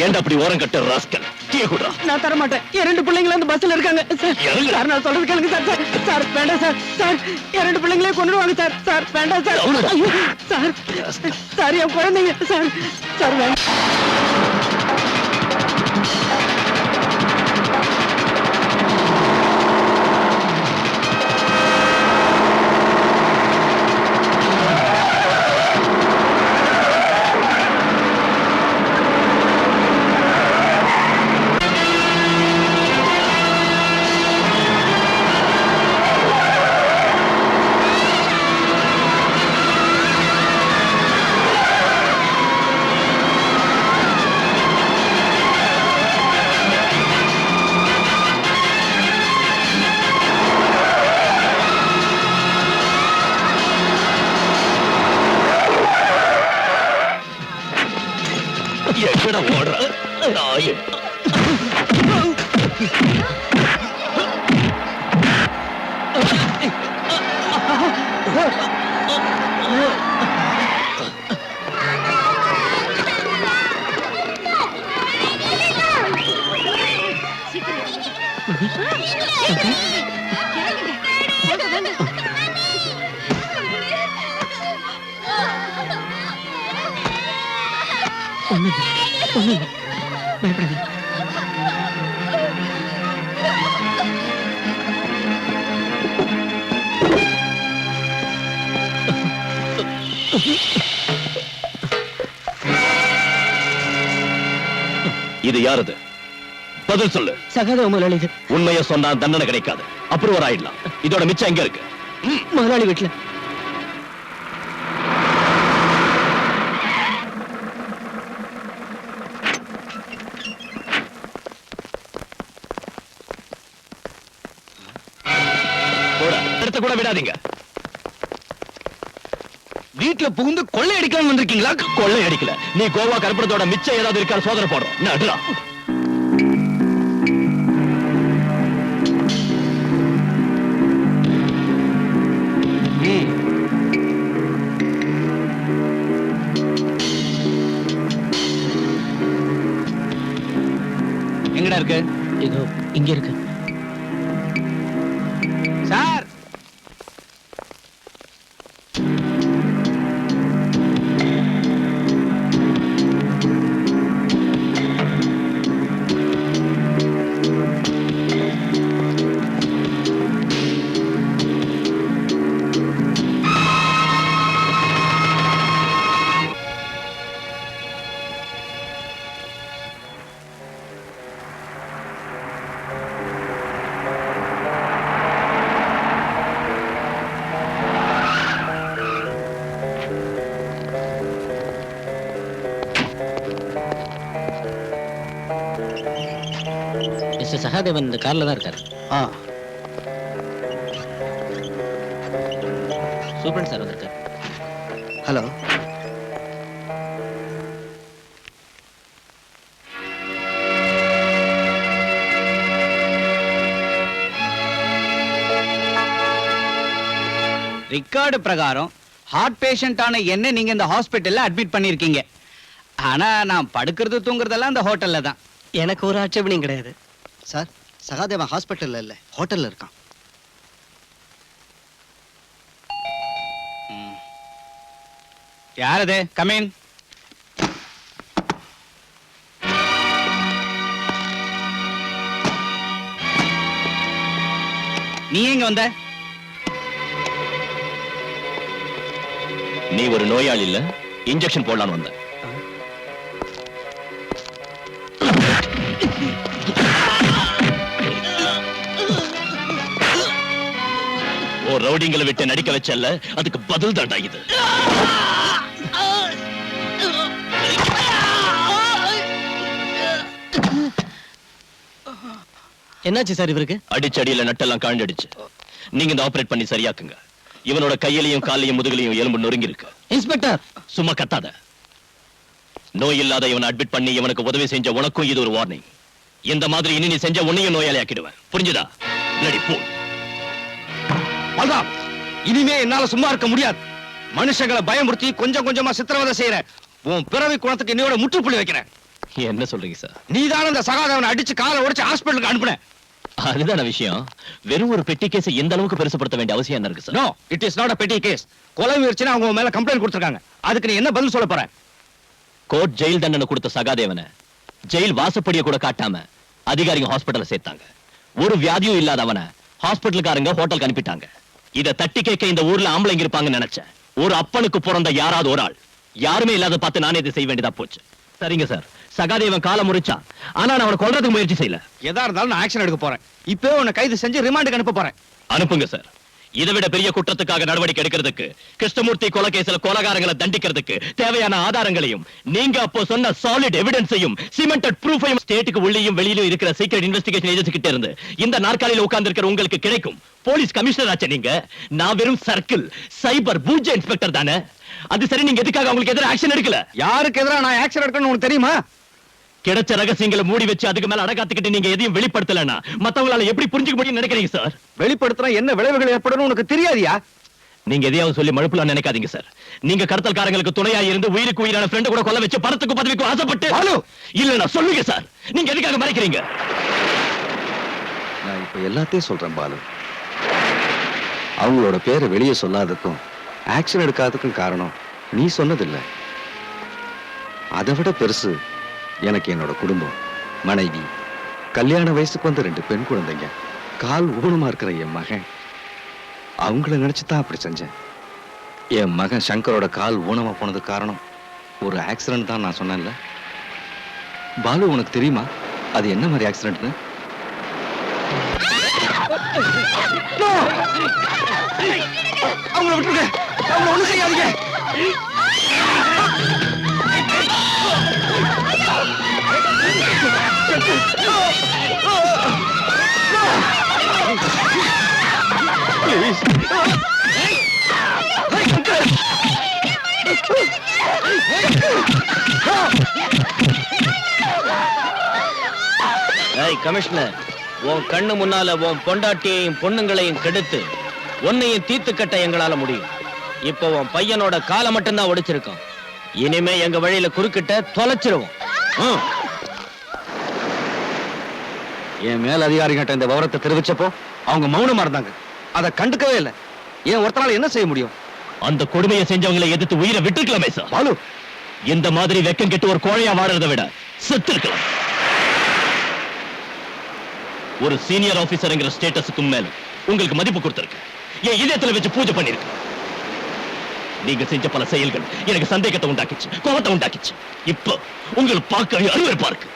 ஏன்டா அப்படி ஓரம் கட்ட ராஸ்கல்? டீ குடுறா. நான் தர மாட்டேன். என் ரெண்டு பிள்ளைங்கள அந்த பஸ்ல இருக்காங்க சார். சார், நான் சொல்றது கேளுங்க சார். சார் வேண்டாம் சார். சார், என் ரெண்டு பிள்ளைங்களே கொன்னுடுவாங்க சார். சார் வேண்டாம் சார். ஐயோ சார், சார் என் குழந்தைங்க சார். சார் வேண்டாம். ஒண்ணு பயப்படாதீங்க. இது யாரது? பதில் சொல்லு. சகாதேவ முதலாளி. இது உண்மையை சொன்னா தண்டனை கிடைக்காது, அப்ரூவர் ஆயிடலாம். இதோட மிச்சம் எங்க இருக்கு? முதலாளி வீட்டுல. எடுத்து கூட விடாதீங்க. வீட்டுல புகுந்து கொள்ளை அடிக்கணும் வந்திருக்கீங்களா? கொள்ளை அடிக்கல. நீ கோவா கருப்பணத்தோட மிச்சம் ஏதாவது இருக்கா சோதனை போடுறோம். நடுறா. எங்கடா இருக்கு? இதோ இங்க இருக்கு. சார், மிஸ்டர் சகாதேவன் இந்த கார்ல தான் இருக்காரு. சூப்பரன் சார் வந்திருக்காரு. ஹலோ. ரெக்கார்டு பிரகாரம் ஹார்ட் பேஷண்டான என்ன நீங்க இந்த ஹாஸ்பிட்டல்ல அட்மிட் பண்ணிருக்கீங்க. ஆனா நான் படுக்கிறது தூங்குறதெல்லாம் இந்த ஹோட்டல்ல தான். எனக்கு ஒரு ஆட்சேபனையும் கிடையாது சார். சகாதேவன் ஹாஸ்பிட்டல்ல இல்ல, ஹோட்டல்ல இருக்கான். யாரது? கமின். நீ எங்க வந்த? நீ ஒரு நோயாளி இல்ல, இன்ஜெக்ஷன் போடலான்னு வந்த. ஓ ரவுடிங்களை விட்டு நடிக்க வச்சல்ல, அதுக்கு பதில் தாண்டா இது. என்னாச்சு சார் இவருக்கு? அடிச்சடியில நட்டெல்லாம் காண்டடிச்சு. நீங்க இந்த ஆபரேட் பண்ணி சரியாக்குங்க. இவனோட கையிலையும் காலையும் முதுகலையும் எலும்பு நொறுங்கி இருக்கு. இன்ஸ்பெக்டர், சும்மா கத்தாத. நோய் இல்லாத இவனை அட்மிட் பண்ணி இவனுக்கு உதவி செஞ்ச உனக்கும் இது ஒரு வார்னிங். இந்த மாதிரி இனி நீ செஞ்ச உன்னையும் நோயாளி ஆக்கிடுவேன். புரிஞ்சுதா? Bloody fool. அதான் இனிமே என்னால சும்மா இருக்க முடியாது. மனுஷங்களை பயமுறுத்தி கொஞ்சம் கொஞ்சமா சித்திரவதை செய்யற உன் பிறவி குணத்துக்கு என்னோட முற்றுப்புள்ளி வைக்கிறேன். என்ன சொல்றீங்க சார்? நீதான் அந்த சகாதேவனை அடிச்சு காலை உடைச்சு ஹாஸ்பிட்டலுக்கு அனுப்புன. அதுதான விஷயம். வெறும் ஒரு பெட்டி கேஸ் எந்த அளவுக்கு பெருசுப்படுத்த வேண்டிய அவசியம் என்ன இருக்கு sir? No, it is not a petty case. கொலை முயற்சினா அவங்க மேல கம்ப்ளைண்ட் கொடுத்திருக்காங்க. அதுக்கு நீ என்ன பதில் சொல்ல போற? கோர்ட் ஜெயில் தண்டனை கொடுத்த சகாதேவனை ஜெயில் வாசப்படிய கூட காட்டாம அதிகாரிங்க ஹாஸ்பிடல்ல சேர்த்தாங்க. ஒரு வியாதியும் இல்லாதவனை ஹாஸ்பிட்டலுக்காரங்க ஹோட்டலுக்கு அனுப்பிட்டாங்க. இத தட்டி கேட்க இந்த ஊர்ல ஆம்பளைங்க இருப்பாங்கன்னு நினைச்சேன். ஒரு அப்பனுக்கு பிறந்த யாராவது ஒரு ஆள், யாருமே இல்லாத பார்த்து நானே இதை செய்ய வேண்டியதா போச்சு. சரிங்க சார், சகாதேவன் காலை முறிச்சான். ஆனா நான் அவனை கொல்றதுக்கு முயற்சி செய்யல. எதா இருந்தாலும் நான் ஆக்ஷன் எடுக்க போறேன். இப்போ உன்னை கைது செஞ்சு ரிமாண்டுக்கு அனுப்ப போறேன். அனுப்புங்க சார். இதை விட பெரிய குற்றத்துக்காக நடவடிக்கை எடுக்கிறதுக்கு, கிருஷ்ணமூர்த்தி கொலை கேஸ்ல கொலைகாரங்களை தண்டிக்கிறதுக்கு தேவையான ஆதாரங்களையும் நீங்க அப்போ சொன்ன சாலிட் எவிடன்ஸையும் சிமெண்டட் ப்ரூஃபையும் ஸ்டேட்டுக்கு உள்ளேயும் வெளியிலும் இருக்கிற சீக்ரெட் இன்வெஸ்டிகேஷன் ஏஜென்சி கிட்ட இருந்து இந்த நாற்காலியில உட்கார்ந்து இருக்கிற உங்களுக்கு கிடைக்கும். போலீஸ் கமிஷனர் ஆச்சு நீங்க. நான் வெறும் சர்க்கிள் சைபர் பூஜ்ஜ இன்ஸ்பெக்டர் தானே. அது சரி, நீங்க எதுக்காக உங்களுக்கு எதிராக ஆக்ஷன் எடுக்கல? யாருக்கு எதிராக நான் ஆக்ஷன் எடுக்கணும்னு உனக்கு தெரியுமா? கிடைச்ச ரகசியங்களை மூடி வச்சு அதுக்கு மேல அடகாத்துக்கிட்டு நீங்க எதையும் வெளிப்படுத்தலன்னா மத்தவங்களால எப்படி புரிஞ்சுக்க முடியும்னு நினைக்கிறீங்க சார்? வெளிப்படுத்துறா என்ன விளைவுகள் ஏற்படும் உனக்கு தெரியாதியா? நீங்க எதையாவது சொல்லி மழுப்பலாம் நினைக்காதீங்க சார். நீங்க கடத்தல்காரங்களுக்கு துணையா இருந்து உயிருக்கு உயிரான ஃப்ரெண்ட் கூட கொல்ல வச்சு பணத்துக்கு பதவிக்கு ஆசைப்பட்டு இல்ல நான் சொல்லுங்க சார். நீங்க எதுக்காக மறைக்கிறீங்க? நான் இப்ப எல்லாத்தையும் சொல்றேன் பாலு. அவங்களோட பேரை வெளியே சொல்லாததுக்கும் ஆக்ஷன் எடுக்காததுக்கும் காரணம் நீ சொன்னதில்லை. அதை விட பெருசு எனக்கு என்னோட குடும்பம், மனைவி, கல்யாண வயசுக்கு வந்த 2 பெண் குழந்தைங்க, கால் ஊனமா இருக்கிற என் மகன். அவங்கள நினைச்சுதான் அப்படி செஞ்சேன். என் மகன் சங்கரோட கால் ஊனமா போனதுக்கு காரணம் ஒரு ஆக்சிடென்ட் தான் நான் சொன்னேன்ல. பாலு, உனக்கு தெரியுமா அது என்ன மாதிரி ஆக்சிடென்ட்னு? அவங்கள விட்டுருங்க, அவங்கள ஒண்ணும் செய்யாதீங்க. கமிஷனர், உன் கண்ணு முன்னால உன் பொண்டாட்டியையும் பொண்ணுங்களையும் கெடுத்து உன்னையும் தீர்த்து கட்ட எங்களால முடியும். இப்போ உன் பையனோட காலை மட்டும்தான் ஒடிச்சிருக்கோம். இனிமே எங்க வழியில குறுக்கிட்ட தொலைச்சிருவோம். என் மேல் அதிகாரிகிட்ட இந்த விவரத்தை தெரிவிச்சப்போ அவங்க மௌனமா இருந்தாங்க. அதை கண்டுக்கவே இல்லை. ஏன் ஒருத்தனால என்ன செய்ய முடியும்? அந்த கொடுமையை செஞ்சவங்களை எதிர்த்து உயிரை விட்டுருக்கலாமே சார். பாலு, இந்த மாதிரி வெக்கம் கெட்டு ஒரு கோழையா வாழறதை விட செத்து இருக்கலாம். ஒரு சீனியர் ஆபீசர்ங்கிற ஸ்டேட்டஸுக்கும் மேல உங்களுக்கு மதிப்பு கொடுத்திருக்கு. என் இதயத்துல வச்சு பூஜை பண்ணிருக்கு. நீங்க செஞ்ச பல செயல்கள் எனக்கு சந்தேகத்தை உண்டாக்கிச்சு, கோபத்தை உண்டாக்கிச்சு. இப்போ உங்களுக்கு பார்க்க அருவருப்பா இருக்கு.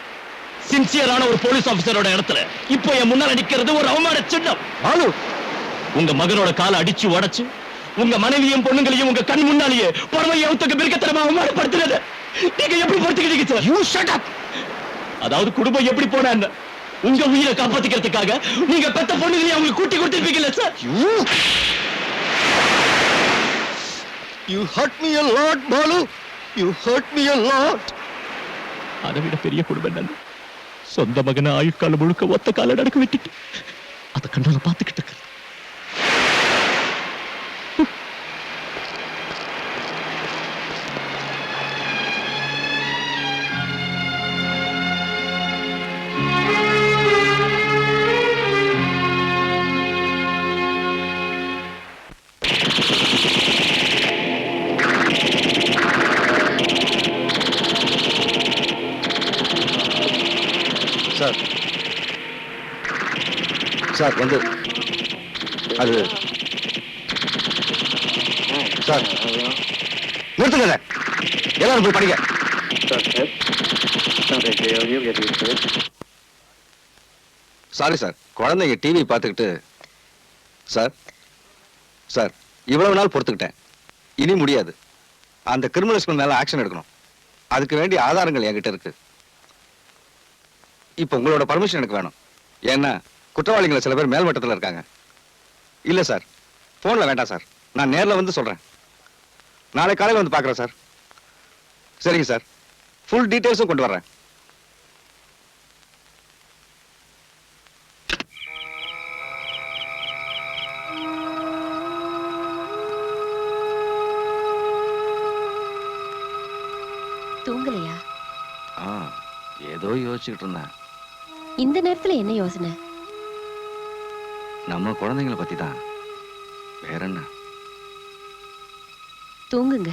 சின்சியரான ஒரு போலீஸ் ஆபீசரோட இடத்துல இப்போ என் முன்னால நிக்கிறது ஒரு அவமான சின்னம். பாலு, உங்க மகனோட காலை அடிச்சு உடைச்சு உங்க மனைவியும் பொண்ணுங்களையும் உங்க கண் முன்னாலேயே பரமையத்துக்கு மிருகத்தனமா அவமானப்படுத்துறது நீங்க எப்படி பொறுத்துக்கிட்டீங்க சார்? You shut up. அதாவது குடும்பம் எப்படி போனா உங்க உயிரை காப்பாத்திக்கிறதுக்காக நீங்க பெத்த பொண்ணுங்களையும் அவங்க கூட்டி கொடுத்திருப்பீங்கல்ல sir? You hurt me a lot, Balu. You hurt me a lot. அதை விட பெரிய குடும்பம் என்ன? சொந்த மகனை ஆயுட்கால முழுக்க ஒத்த கால நடக்க விட்டுட்டு அதை கண்ணால பார்த்துக்கிட்டு இருக்கு. சார், சார் வந்து அது சார் நிறுத்துங்க. எல்லாரும் போய் படிங்க. சாரி சார், குழந்தைங்க டிவி பார்த்துக்கிட்டு. சார் சார் இவ்வளவு நாள் பொறுத்துக்கிட்டேன், இனி முடியாது. அந்த கிரிமினல்ஸ்க்கு மேல ஆக்ஷன் எடுக்கணும். அதுக்கு வேண்டிய ஆதாரங்கள் என்கிட்ட இருக்கு. இப்ப உங்களோட பர்மிஷன் எனக்கு வேணும். ஏன்னா குற்றவாளிகளை சில பேர் மேல்மட்டத்தில் இருக்காங்க. இல்ல சார், போன்ல வேண்டாம் சார், நான் நேர்ல வந்து சொல்றேன். நாளை காலையில் வந்து பார்க்குறேன் சார். சரிங்க சார், ஃபுல் டீட்டெயில்ஸும் கொண்டு வர்றேன். தூங்கலையா? ஏதோ யோசிச்சுக்கிட்டு இருந்தேன். இந்த நேரத்துல என்ன யோசனை? நம்ம குழந்தைங்களை பத்தி தான். வேற என்ன? தூங்குங்க.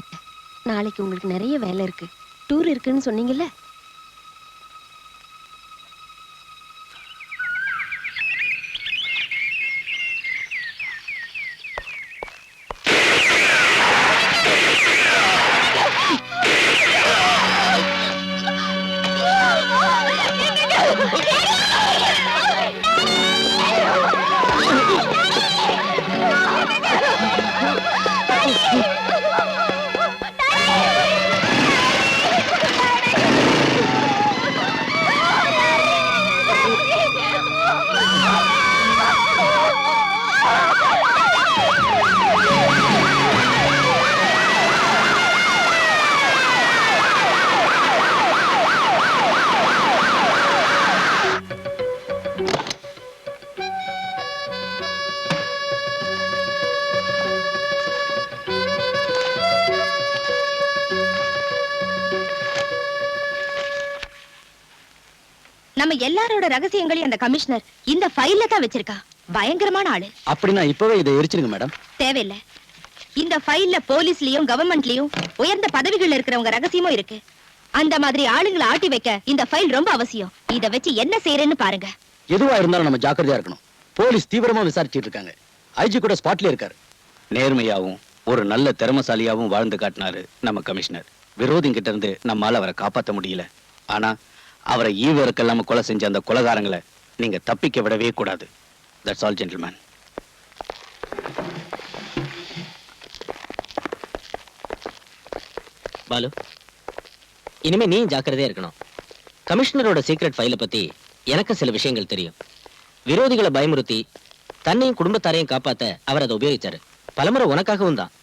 நாளைக்கு உங்களுக்கு நிறைய வேலை இருக்கு. டூர் இருக்குன்னு சொன்னீங்கல்ல? நம்ம எல்லாரோட ரகசியங்களையும் அந்த கமிஷனர் இந்த ஃபைல்ல தான் வச்சிருக்கா. பயங்கரமான ஆளு. அப்படின்னா இப்பவே இதை எரிச்சிருங்க மேடம். தேவையில்லை. இந்த ஃபைல்ல போலீஸ்லயும் கவர்மெண்ட்லயும் உயர்ந்த பதவிகள்ல இருக்கிறவங்க ரகசியமும் இருக்கு. அந்த மாதிரி ஆளுங்களை ஆட்டி வைக்க இந்த ஃபைல் ரொம்ப அவசியம். இத வச்சு என்ன செய்யறேன்னு பாருங்க. எதுவா இருந்தாலும் நம்ம ஜாக்கிரதையா இருக்கணும். போலீஸ் தீவிரமா விசாரிச்சிட்டு இருக்காங்க. ஐஜி கூட ஸ்பாட்ல இருக்காரு. நேர்மையாவும் ஒரு நல்ல திறமசாலியாவும் வாழ்ந்து காட்டினாரு நம்ம கமிஷனர். விரோதிங்கிட்ட இருந்து நம்மால அவரை காப்பாற்ற முடியல. ஆனா அவரை ஈவருக்கெல்லாம கொலை செஞ்ச அந்த கொலைகாரங்களை நீங்க தப்பிக்க விடவே கூடாது. That's all gentleman. பாலு, இனிமே நீ ஜாக்கிரதையா இருக்கணும். கமிஷனரோட சீக்ரெட் ஃபைலை பத்தி எனக்கு சில விஷயங்கள் தெரியும். விரோதிகளை பயமுறுத்தி தன்னையும் குடும்பத்தாரையும் காப்பாத்த அவர் அதை உபயோகிச்சாரு. பலமுறை உனக்காகவும் தான்.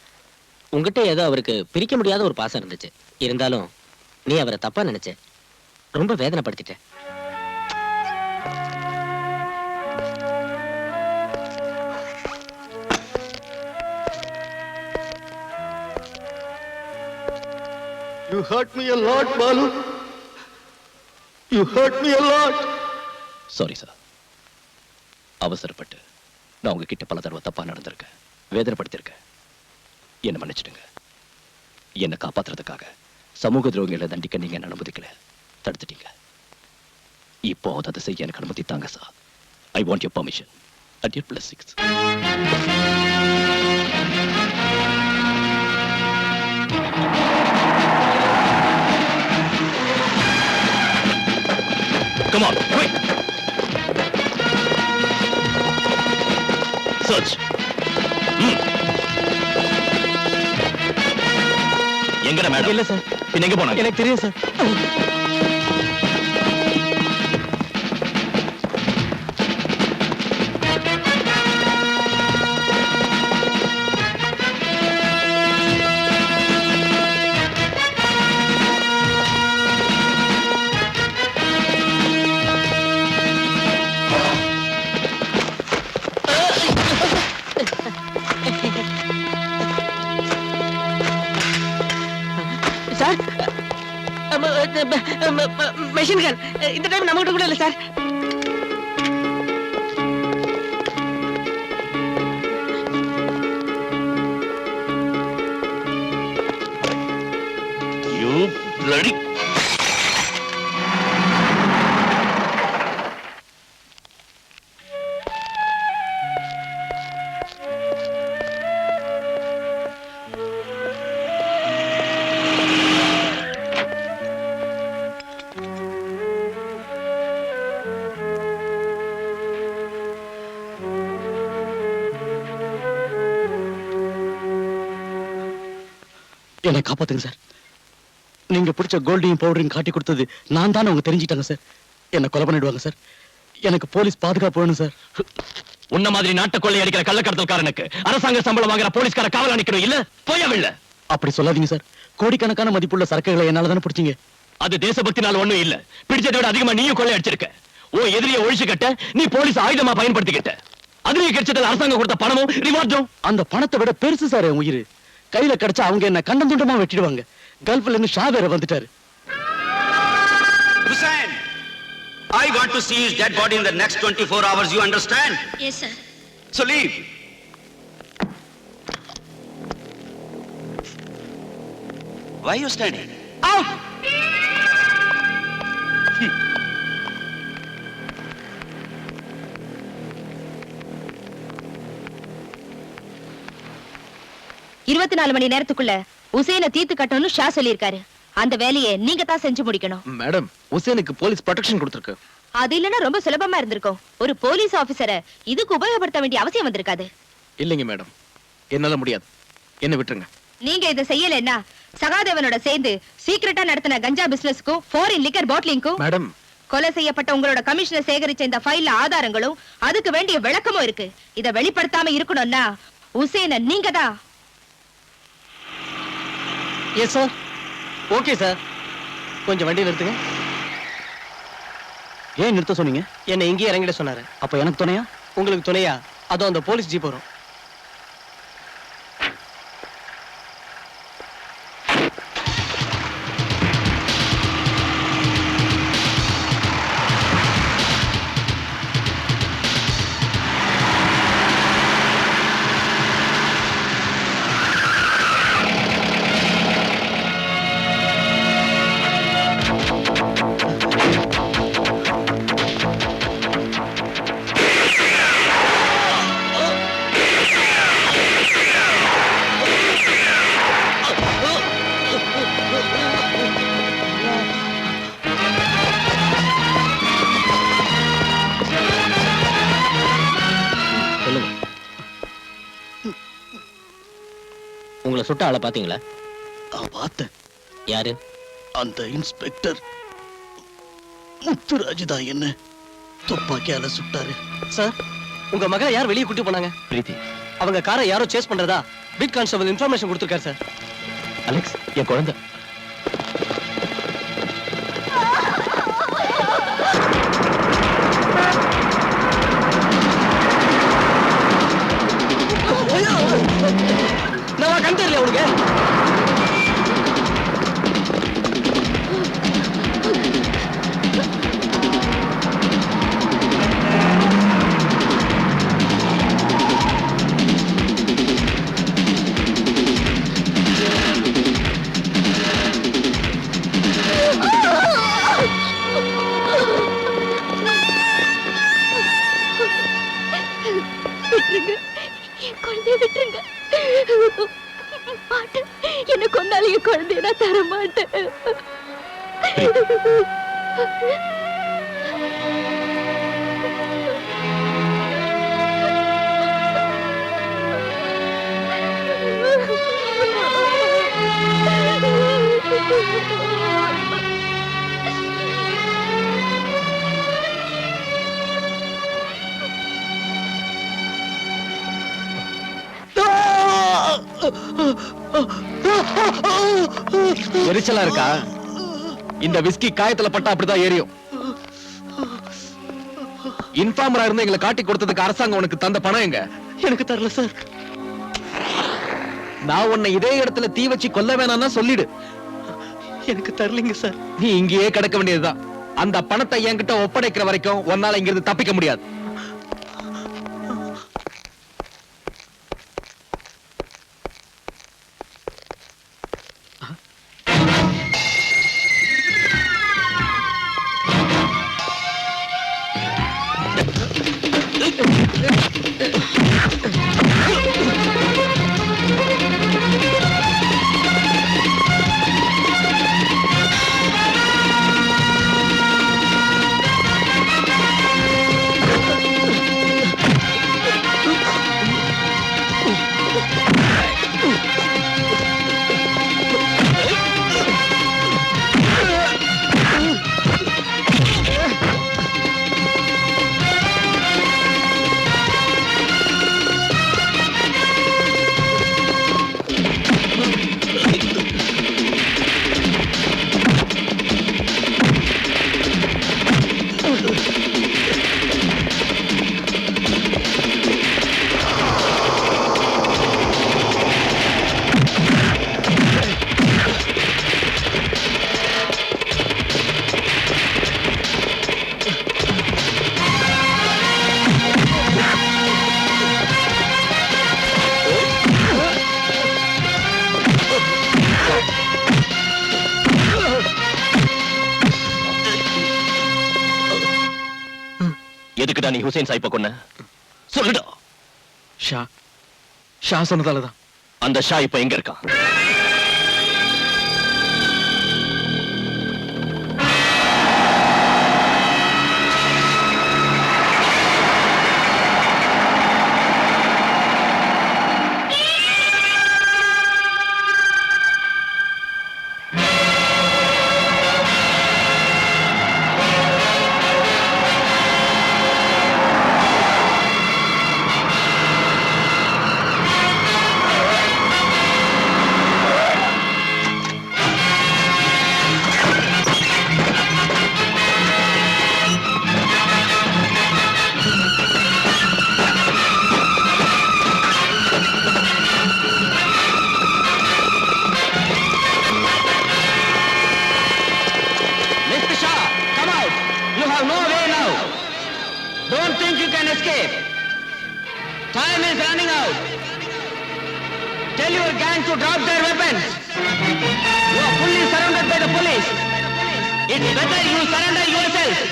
உங்ககிட்ட ஏதோ அவருக்கு பிரிக்க முடியாத ஒரு பாசம் இருந்துச்சு. இருந்தாலும் நீ அவரை தப்பா நினைச்ச. ரொம்ப வேதனைப்படுத்திட்ட. You hurt me a lot, Balu. You hurt me a lot. Sorry sir. அவசரப்பட்டு நான் உங்ககிட்ட பல தடவை தப்பா நடந்திருக்கேன், வேதனைப்படுத்திருக்கேன். என்ன மன்னிச்சிடுங்க. என்னை காப்பாத்துறதுக்காக சமூக துரோகிகளை தண்டிக்க நீங்க என்ன அனுமதிக்கல, தடுத்துட்டீங்க. இப்போ அதை செய்ய எனக்கு அனுமதி தாங்க sir. I want your permission at your blessings. Come on, quick! Search! எங்கடா மேடம்? இல்ல சார். பின்ன எங்க போனாங்க? எனக்கு தெரியும் சார். சார், மெஷின் கன் இந்த டைம் நம்ம கிட்ட கூட இல்ல சார். You bloody... என்னை காப்பாத்துங்க சார். நீங்க பிடிச்ச கோல்டையும் பவுடரையும் காட்டி கொடுத்தது நான் தான். அவங்க தெரிஞ்சிட்டாங்க சார். என்ன கொலை பண்ணிடுவாங்க சார். எனக்கு போலீஸ் பாதுகாப்பு வேணும் சார். உன்ன மாதிரி நாட்டை கொள்ளை அடிக்கிற கள்ளக்கடத்தல்காரனுக்கு அரசாங்க சம்பளம் வாங்குற போலீஸ்கார காவல் அனுக்கணும் இல்ல? போயவில்லை. அப்படி சொல்லாதீங்க சார். கோடிக்கணக்கான மதிப்புள்ள சரக்குகளை என்னால தானே பிடிச்சீங்க. அது தேசபக்தினால ஒண்ணும் இல்ல. பிடிச்சதை விட அதிகமா நீயும் கொள்ளை அடிச்சிருக்க. ஓ எதிரியை ஒழிச்சு கட்ட நீ போலீஸ் ஆயுதமா பயன்படுத்திக்கிட்ட. அதுலயும் கிடைச்சதுல அரசாங்கம் கொடுத்த பணமும் ரிவார்டும். அந்த பணத்தை விட பெருசு சார் என் உயிர். கையில கிடைச்சா அவங்க என்ன கண்டம் துண்டமா வெட்டிடுவாங்க. கல்ஃப்ல இருந்து ஷா வேற வந்துட்டாரு. Hussain, I want to see his dead body in the next 24 hours. You understand? Yes, sir. So leave. Why are you standing? Out! இருபத்தி 4 மணி நேரத்துக்குள்ள உசேனை தீர்த்து கட்டணும்னு ஷா சொல்லியிருக்காரு. அந்த வேலையை நீங்க தான் செஞ்சு முடிக்கணும். மேடம், உசேனுக்கு போலீஸ் ப்ரொடெக்ஷன் கொடுத்திருக்கு. அது இல்லைன்னா ரொம்ப சுலபமா இருந்திருக்கும். ஒரு போலீஸ் ஆபீசரை இதுக்கு உபயோகப்படுத்த வேண்டிய அவசியம் வந்திருக்காது. இல்லைங்க மேடம், என்னால முடியாது. என்ன விட்டுருங்க. நீங்க இதை செய்யலைன்னா சகாதேவனோட சேர்ந்து சீக்கிரட்டா நடத்தின கஞ்சா பிசினஸ்க்கும் ஃபாரின் லிக்கர் பாட்டிலிங்க்கும் மேடம், கொலை செய்யப்பட்ட உங்களோட கமிஷனர் சேகரிச்ச இந்த ஃபைல்ல ஆதாரங்களும் அதுக்கு வேண்டிய விளக்கமும் இருக்கு. இதை வெளிப்படுத்தாம இருக்கணும்னா உசேனை நீங்க தான். Yes sir. Okay sir. கொஞ்சம் வண்டி நிறுத்துங்க. ஏன் நிறுத்த சொன்னீங்க? என்ன இங்கே இறங்கிட சொன்னாரு. அப்ப எனக்கு துணையா? உங்களுக்கு துணையா? அதோ அந்த போலீஸ் ஜீப் வரும். உங்களை சுட்ட ஆளை பாத்தீங்களா? பார்த்தேன். யாரு? அந்த இன்ஸ்பெக்டர் முத்துராஜ் தான் என்ன துப்பாக்கியால சுட்டாரு. சார், உங்க மகளை யார் வெளியே கூட்டி போனாங்க? பிரீத்தி, அவங்க காரை யாரோ சேஸ் பண்றதா பீட் கான்ஸ்டபிள் இன்ஃபர்மேஷன் கொடுத்திருக்காரு சார். அலெக்ஸ், என் குழந்தை. நான் கண் தெரியல உனக்கு. விட்டுருங்க, என் குழந்தைய விட்டுருங்க. மாட்டேன், என்ன கொண்டாலும் என் குழந்தைய நான் தர மாட்டேன். எரிச்சலா இருக்கா? இந்த விஸ்கி காயத்துல பட்டா அப்படிதான் எரியும். இன்ஃபார்மரா இருந்து எங்களை காட்டி கொடுத்ததுக்கு அரசாங்கம் உனக்கு தந்த பணம் எங்க? எனக்கு தரல சார். நான் உன்னை இதே இடத்துல தீ வச்சு கொல்ல வேணாம்னா சொல்லிடு. எனக்கு தரலைங்க சார். நீ இங்கேயே கிடக்க வேண்டியதுதான். அந்த பணத்தை என்கிட்ட ஒப்படைக்கிற வரைக்கும் உன்னால இங்கிருந்து தப்பிக்க முடியாது. எதுக்குடா நீ ஹுசைன் சாயிப்ப கொன்ன? சொல்லுடா. ஷா சொன்னதாலதான். அந்த ஷா இப்ப எங்க இருக்கான்? Don't think you can escape. Time is running out. Tell your gang to drop their weapons. You are fully surrounded by the police. It's better you surrender yourself.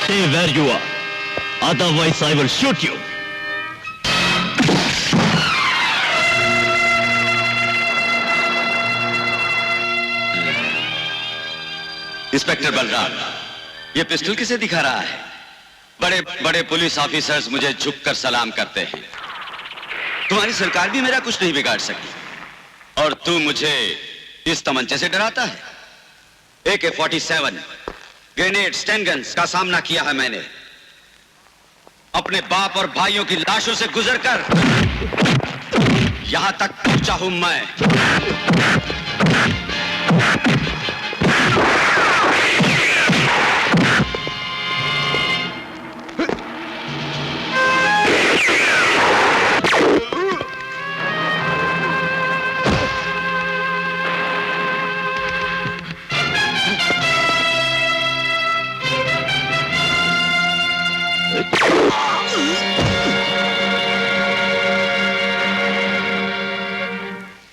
Stay where you are. Otherwise, I will shoot you. Inspector Balram, ये pistol किसे दिखा रहा है? बड़े बड़े police officers मुझे झुककर सलाम करते हैं। तुम्हारी सरकार भी मेरा कुछ नहीं बिगाड़ सकी और तू मुझे इस तमंचे से डराता है? AK-47 ग्रेनेड स्टैन गन्स का सामना किया है मैंने। अपने बाप और भाइयों की लाशों से गुजरकर यहां तक पहुंचा हूं मैं।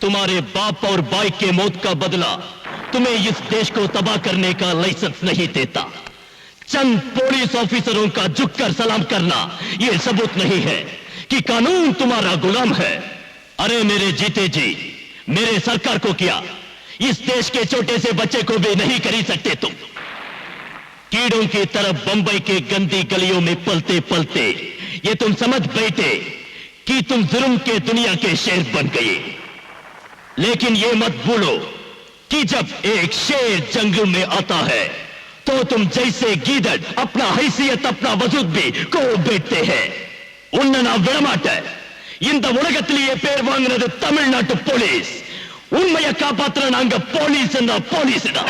तुम्हारे बाप और भाई के मौत का बदला तुम्हें इस देश को तबाह करने का लाइसेंस नहीं देता। चंद पुलिस ऑफिसरों का झुककर सलाम करना यह सबूत नहीं है कि कानून तुम्हारा गुलाम है। अरे मेरे जीते जी, मेरे सरकार को किया, इस देश के छोटे से बच्चे को भी नहीं खरीद सकते तुम। कीड़ों की तरफ बंबई के गंदी गलियों में पलते पलते ये तुम समझ बैठे कि तुम जुर्म के दुनिया के शेर बन गए। लेकिन ये मत भूलो कि जब एक शेर जंगल में आता है तो तुम जैसे गीदड़ अपना हैसियत अपना वजूद भी को बैठते हैं। उन्ना विड़माट இந்த உலகத்திலேயே பேர் வாங்கினது தமிழ்நாட்டு போலீஸ்। உண்மையை காப்பாத்துற நாங்க போலீஸ் போலீஸ்டா।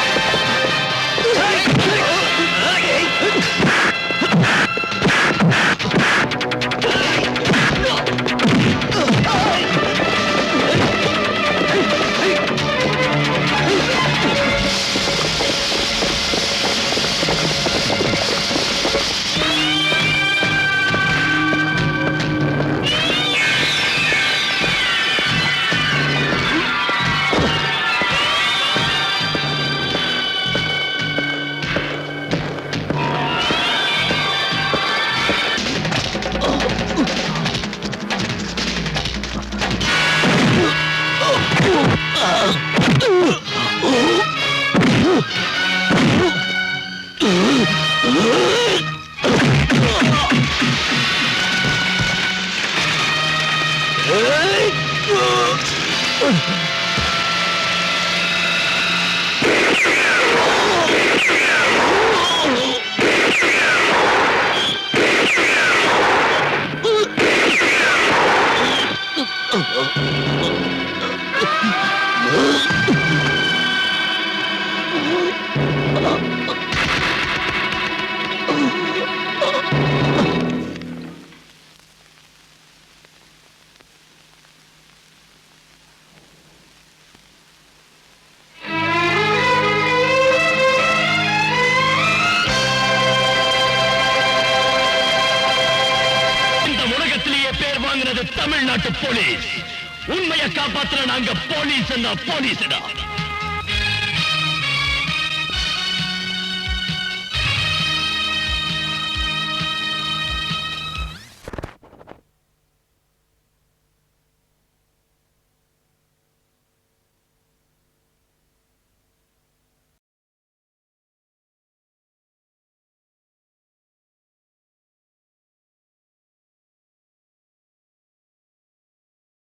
தமிழ்நாட்டு போலீஸ் உண்மையை காப்பாத்துற நாங்க போலீஸ் போலீஸ்டா